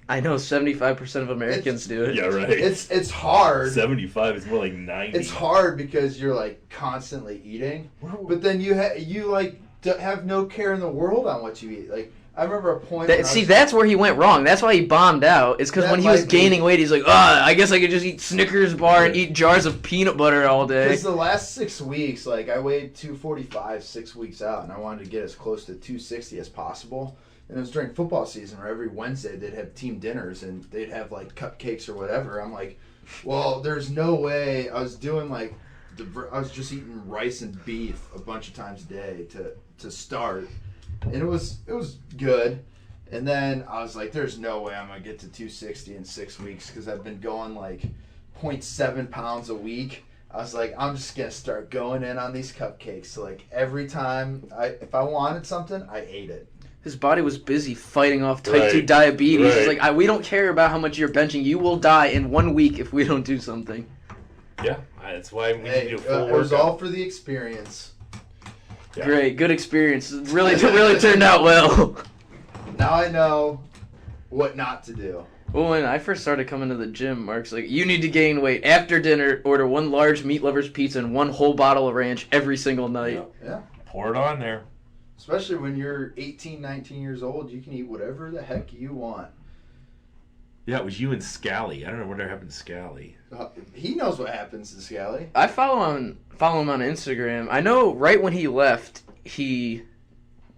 C: I know 75% of Americans do it.
A: Yeah, right.
B: It's hard.
A: 75 is more like 90.
B: It's hard because you're like constantly eating, but then you have no care in the world on what you eat. Like I remember a point.
C: That's where he went wrong. That's why he bombed out. It's because when he was gaining weight, he's like, I guess I could just eat Snickers bar and eat jars of peanut butter all day.
B: Because the last 6 weeks, like I weighed 245 6 weeks out, and I wanted to get as close to 260 as possible. And it was during football season where every Wednesday they'd have team dinners and they'd have like cupcakes or whatever. I'm like, well, there's no way. I was doing like, I was just eating rice and beef a bunch of times a day to start. And it was good. And then I was like, there's no way I'm going to get to 260 in 6 weeks because I've been going like 0.7 pounds a week. I was like, I'm just going to start going in on these cupcakes. So like every time, if I wanted something, I ate it.
C: His body was busy fighting off type 2 diabetes.
A: Right.
C: He's like, we don't care about how much you're benching. You will die in 1 week if we don't do something.
A: Yeah, that's why we need to do a full
B: It was all
A: workout.
B: for the experience.
A: Yeah.
C: Great, good experience. Really turned out well.
B: Now I know what not to do.
C: Well, when I first started coming to the gym, Mark's like, you need to gain weight. After dinner, order 1 large meat lover's pizza and 1 whole bottle of ranch every single night.
B: Yeah.
A: Pour it on there.
B: Especially when you're 18, 19 years old, you can eat whatever the heck you want.
A: Yeah, it was you and Scally. I don't know what happened to Scally.
B: He knows what happens to Scally.
C: I follow him on Instagram. I know right when he left, he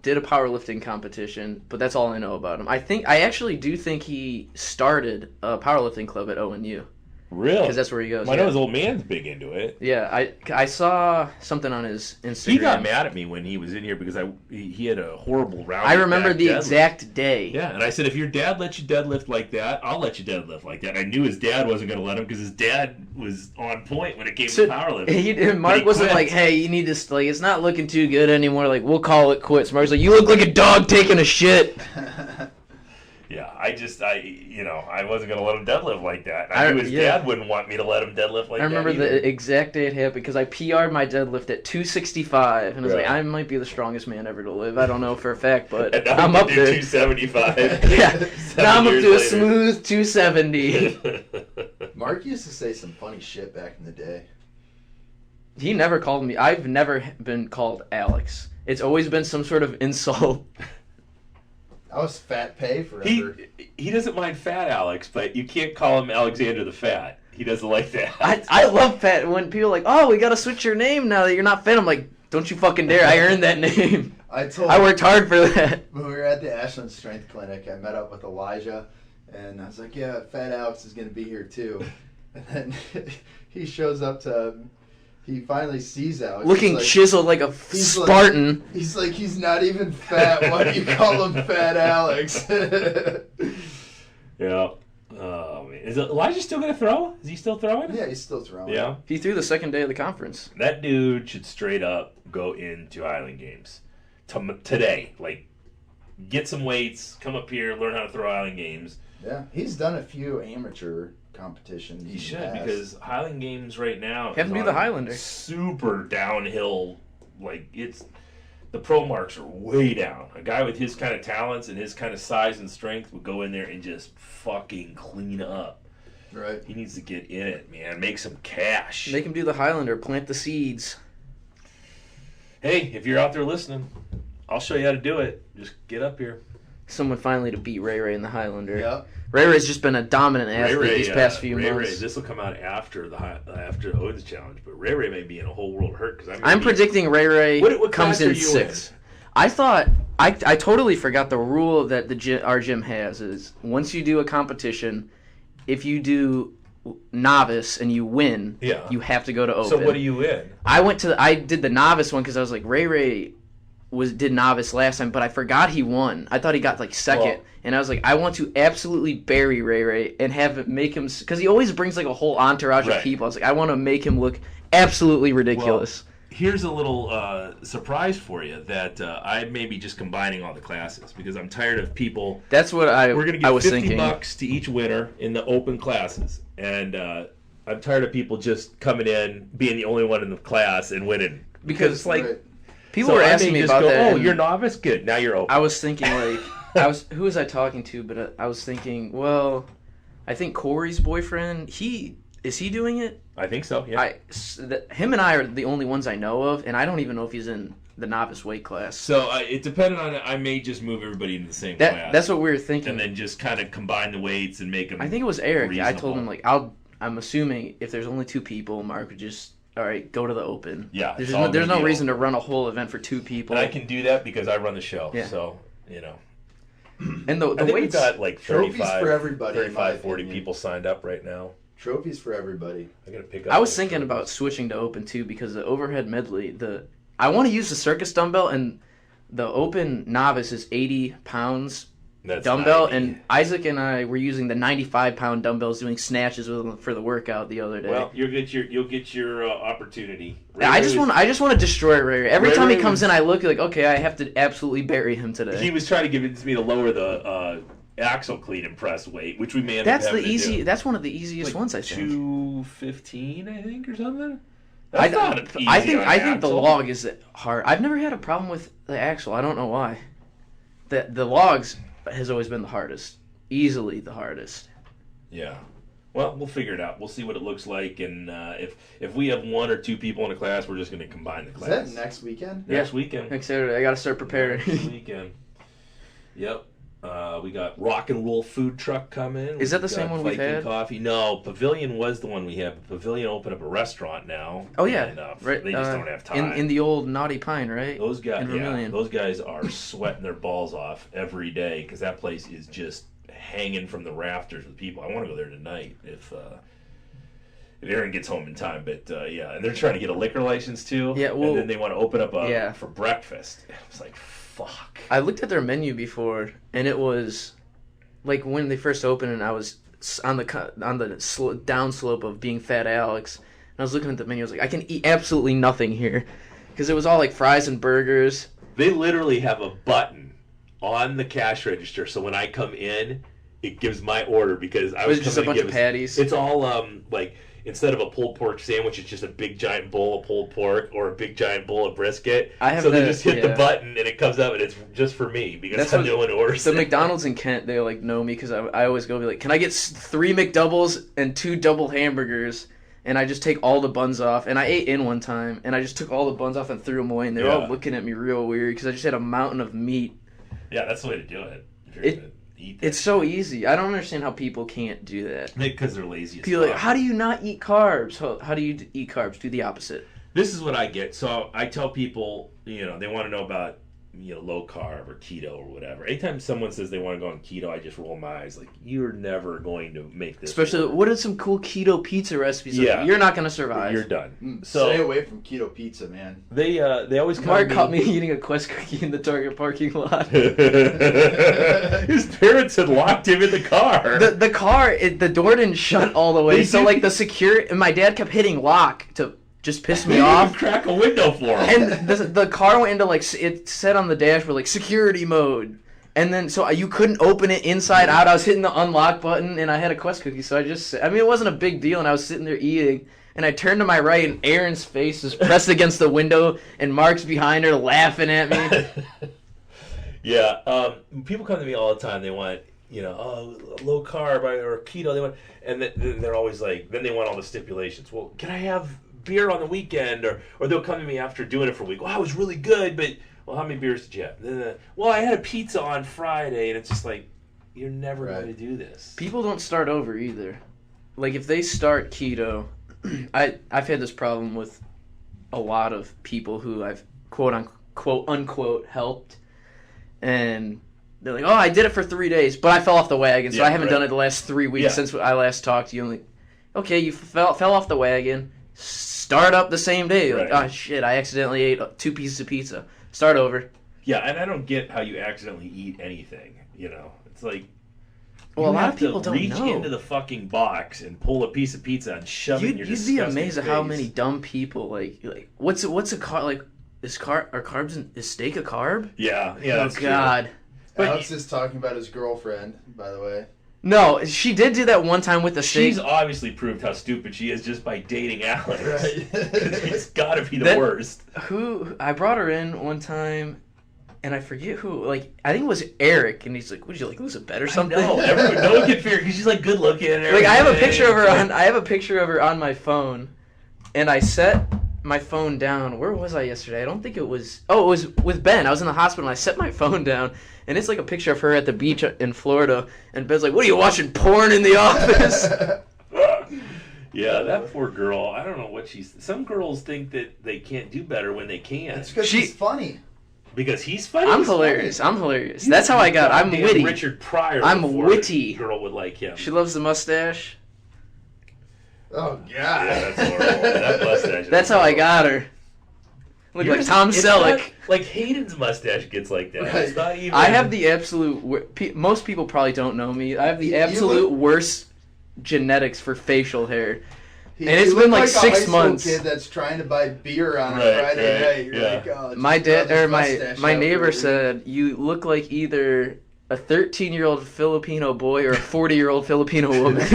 C: did a powerlifting competition, but that's all I know about him. I actually do think he started a powerlifting club at ONU.
A: Really?
C: Because that's where he goes.
A: Well, I know his old man's big into it.
C: Yeah, I saw something on his Instagram.
A: He got mad at me when he was in here because he had a horrible round.
C: I remember the exact day.
A: Yeah, and I said, if your dad lets you deadlift like that, I'll let you deadlift like that. I knew his dad wasn't going to let him because his dad was on point when it came to powerlifting.
C: Mark wasn't like, hey, you need to, like, it's not looking too good anymore. Like, we'll call it quits. Mark's like, you look like a dog taking a shit.
A: Yeah, I wasn't going to let him deadlift like that. I knew his dad wouldn't want me to let him deadlift like that.
C: I remember the exact day it happened because I PR'd my deadlift at 265, and I was like, I might be the strongest man ever to live. I don't know for a fact, but I'm up there.
A: 275.
C: Yeah, now I'm up to a smooth 270.
B: Mark used to say some funny shit back in the day.
C: He never called me. I've never been called Alex. It's always been some sort of insult.
B: I was Fat Pay forever.
A: He doesn't mind Fat Alex, but you can't call him Alexander the Fat. He doesn't like that.
C: I love Fat. When people are like, oh, we got to switch your name now that you're not Fat. I'm like, don't you fucking dare. I earned that name. I worked hard for that.
B: When we were at the Ashland Strength Clinic, I met up with Elijah, and I was like, yeah, Fat Alex is going to be here too. And then he shows up he finally sees Alex.
C: Looking chiseled like a Spartan.
B: He's like, he's not even fat. Why do you call him Fat Alex?
A: Yeah. Oh, man. Is Elijah still going to throw? Is he still throwing?
B: Yeah, he's still throwing.
A: Yeah.
C: He threw the second day of the conference.
A: That dude should straight up go into Highland Games today. Like, get some weights, come up here, learn how to throw Highland Games.
B: Yeah, he's done a few amateur competitions.
A: He should, because Highland Games right now
C: have to be the Highlander.
A: Super downhill. Like, the pro marks are way down. A guy with his kind of talents and his kind of size and strength would go in there and just fucking clean up.
B: Right.
A: He needs to get in it, man. Make some cash.
C: Make him do the Highlander. Plant the seeds.
A: Hey, if you're out there listening, I'll show you how to do it. Just get up here.
C: Someone finally to beat Ray in the Highlander.
B: Yeah.
C: Ray's just been a dominant athlete these past few months.
A: This will come out after Odin's challenge, but Ray may be in a whole world of hurt because
C: I'm predicting Ray
A: what
C: comes in sixth. I thought I totally forgot the rule that our gym has is once you do a competition, if you do novice and you win, you have to go to open.
A: So what do you in?
C: I did the novice one because I was like Ray did novice last time, but I forgot he won. I thought he got like second, and I was like, I want to absolutely bury Ray and make him, because he always brings like a whole entourage of people. I was like, I want to make him look absolutely ridiculous.
A: Well, here's a little surprise for you that I may be just combining all the classes because I'm tired of people.
C: That's what
A: We're gonna give
C: $50
A: to each winner in the open classes, and I'm tired of people just coming in, being the only one in the class and winning because it's like.
B: Right.
C: People were asking me about that.
A: Oh, you're novice? Good. Now you're open.
C: I was thinking, who was I talking to? But I was thinking, well, I think Corey's boyfriend, is he doing it?
A: I think so, yeah.
C: Him and I are the only ones I know of, and I don't even know if he's in the novice weight class.
A: So it depended on, I may just move everybody into the same class.
C: That's what we were thinking.
A: And then just kind of combine the weights and make them
C: I think it was Eric.
A: Reasonable.
C: I told him, like, I'm assuming if there's only two people, Mark would just... All right, go to the open.
A: Yeah.
C: There's no reason to run a whole event for two people.
A: And I can do that because I run the show.
C: Yeah.
A: So, you know.
C: And the
A: I think we've
C: weights...
A: got like 35,
B: for everybody,
A: 35 40 people signed up right now.
B: Trophies for everybody.
A: I got to pick up.
C: I was thinking about switching to open, too, because the overhead medley, I want to use the circus dumbbell, and the open novice is 80 pounds dumbbell,
A: 90.
C: and Isaac and I were using the 95-pound dumbbells doing snatches with them for the workout the other day.
A: Well, you'll get your opportunity.
C: I just want to destroy Ray. Every time he comes in, I look like, okay, I have to absolutely bury him today.
A: He was trying to convince me to lower the axle cleat and press weight, which we may end up having to do.
C: That's one of the easiest ones, I think.
A: 215, I think, or something.
C: I think the log is hard. I've never had a problem with the axle. I don't know why. The logs has always been the hardest, easily the hardest.
A: Yeah. Well, we'll figure it out. We'll see what it looks like, and if we have 1 or 2 people in a class, we're just going to combine the
B: Is
A: class.
B: that next weekend?
A: Next weekend.
C: Next Saturday, I got to start preparing.
A: Next weekend. Yep. We got Rock and Roll food truck coming.
C: Is that the
A: We
C: same
A: got
C: one we've
A: Viking
C: had?
A: Coffee. No, Pavilion was the one we had. Pavilion opened up a restaurant now.
C: Oh yeah,
A: And,
C: right.
A: they just don't have time.
C: In the old Naughty Pine, right?
A: Those guys,
C: in Vermilion.
A: those guys are sweating their balls off every day because that place is just hanging from the rafters with people. I want to go there tonight if Aaron gets home in time. But and they're trying to get a liquor license too.
C: Yeah, well,
A: and then they want to open up for breakfast. I was like, fuck.
C: I looked at their menu before, and it was like when they first opened, and I was on the downslope of being Fat Alex, and I was looking at the menu. I was like, I can eat absolutely nothing here, because it was all like fries and burgers.
A: They literally have a button on the cash register, so when I come in, it gives my order because I was
C: just a bunch of patties.
A: It's all like instead of a pulled pork sandwich, it's just a big giant bowl of pulled pork or a big giant bowl of brisket. So they just hit the button and it comes up and it's just for me because I'm the one who orders
C: the
A: it.
C: McDonald's in Kent, they like know me because I always go be like, can I get 3 McDoubles and 2 double hamburgers? And I just take all the buns off. And I ate in one time and I just took all the buns off and threw them away. And they were all looking at me real weird because I just had a mountain of meat.
A: Yeah, that's the way to do it. If you're gonna eat
C: it's so easy. I don't understand how people can't do that.
A: Because they're lazy.
C: People are like, how do you not eat carbs? How do you eat carbs? Do the opposite.
A: This is what I get. So I tell people, they want to know about, low carb or keto or whatever. Anytime someone says they want to go on keto, I just roll my eyes like, you're never going to make this
C: Especially,
A: work.
C: what are some cool keto pizza recipes?
A: Yeah.
C: You're not going to survive.
A: You're done.
B: So stay away from keto pizza, man.
A: They always come
C: Mark caught me eating a Quest cookie in the Target parking lot.
A: His parents had locked him in the car.
C: The car, the door didn't shut all the way, so like and my dad kept hitting lock to just piss me off.
A: Crack a window for him.
C: And the car went into it said on the dashboard like security mode. And then, so you couldn't open it inside out. I was hitting the unlock button, and I had a Quest cookie, so it wasn't a big deal, and I was sitting there eating, and I turned to my right, and Aaron's face was pressed against the window, and Mark's behind her laughing at me.
A: Yeah, people come to me all the time, they want, low carb or keto, they want, and then they're always like, then they want all the stipulations. Well, can I have beer on the weekend? Or they'll come to me after doing it for a week. Well, I was really good, but... Well, how many beers did you have? Well, I had a pizza on Friday, and it's just like, you're never going to do this.
C: People don't start over either. Like, if they start keto, I've had this problem with a lot of people who I've quote-unquote helped, and they're like, oh, I did it for 3 days, but I fell off the wagon, so I haven't done it the last 3 weeks since I last talked to you. I'm like, okay, you fell off the wagon, start up the same day. Like, oh, shit, I accidentally ate 2 pieces of pizza. Start over.
A: Yeah, and I don't get how you accidentally eat anything. It's like,
C: well, a lot of people don't
A: reach
C: know.
A: into the fucking box and pull a piece of pizza and shove it in your disgusting
C: You'd be amazed at how
A: face.
C: many dumb people like what's a carb like? Is steak a carb?
A: Yeah.
C: Oh
A: That's
C: God.
A: True.
B: Alex is talking about his girlfriend, by the way.
C: No, she did do that one time with the steak.
A: She's obviously proved how stupid she is just by dating Alex.
B: Right.
A: It's got to be the worst.
C: I brought her in one time, and I forget who. Like, I think it was Eric, and he's like, "Would you like lose a bet or something?"
A: No one can figure because she's like good looking. And
C: like, I have a picture of her on. I have a picture of her on my phone, and I set my phone down. Where was I yesterday? I don't think it was. Oh, it was with Ben. I was in the hospital, and I set my phone down. And it's like a picture of her at the beach in Florida. And Ben's like, what are you watching, porn in the office?
A: Yeah, that poor girl. I don't know what she's... Some girls think that they can't do better when they can.
B: It's because she's funny.
A: Because he's funny?
C: I'm hilarious. That's how I got... I'm witty.
A: Richard Pryor.
C: I'm witty.
A: A girl would like him.
C: She loves the mustache.
B: Oh, God.
A: Yeah, that's horrible. That mustache.
C: That's how I got her. Look like Tom Selleck.
A: Like Hayden's mustache gets like that.
B: Right.
A: It's not even...
C: I have the absolute... Most people probably don't know me. I have the absolute worst genetics for facial hair. And it's been like 6 months.
B: A high school kid that's trying to buy beer on a Friday night. You're like, oh,
C: my dad or my neighbor said you look like either a 13-year-old Filipino boy or a 40-year-old Filipino woman.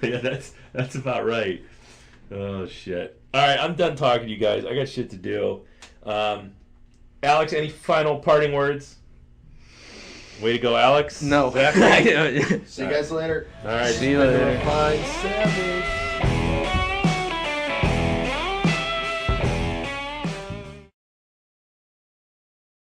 A: Yeah, that's about right. Oh shit. All right, I'm done talking to you guys. I got shit to do. Alex, any final parting words? Way to go, Alex.
C: No.
A: Zach?
B: See you guys later.
A: All right.
C: See you later.
A: Fine Savage.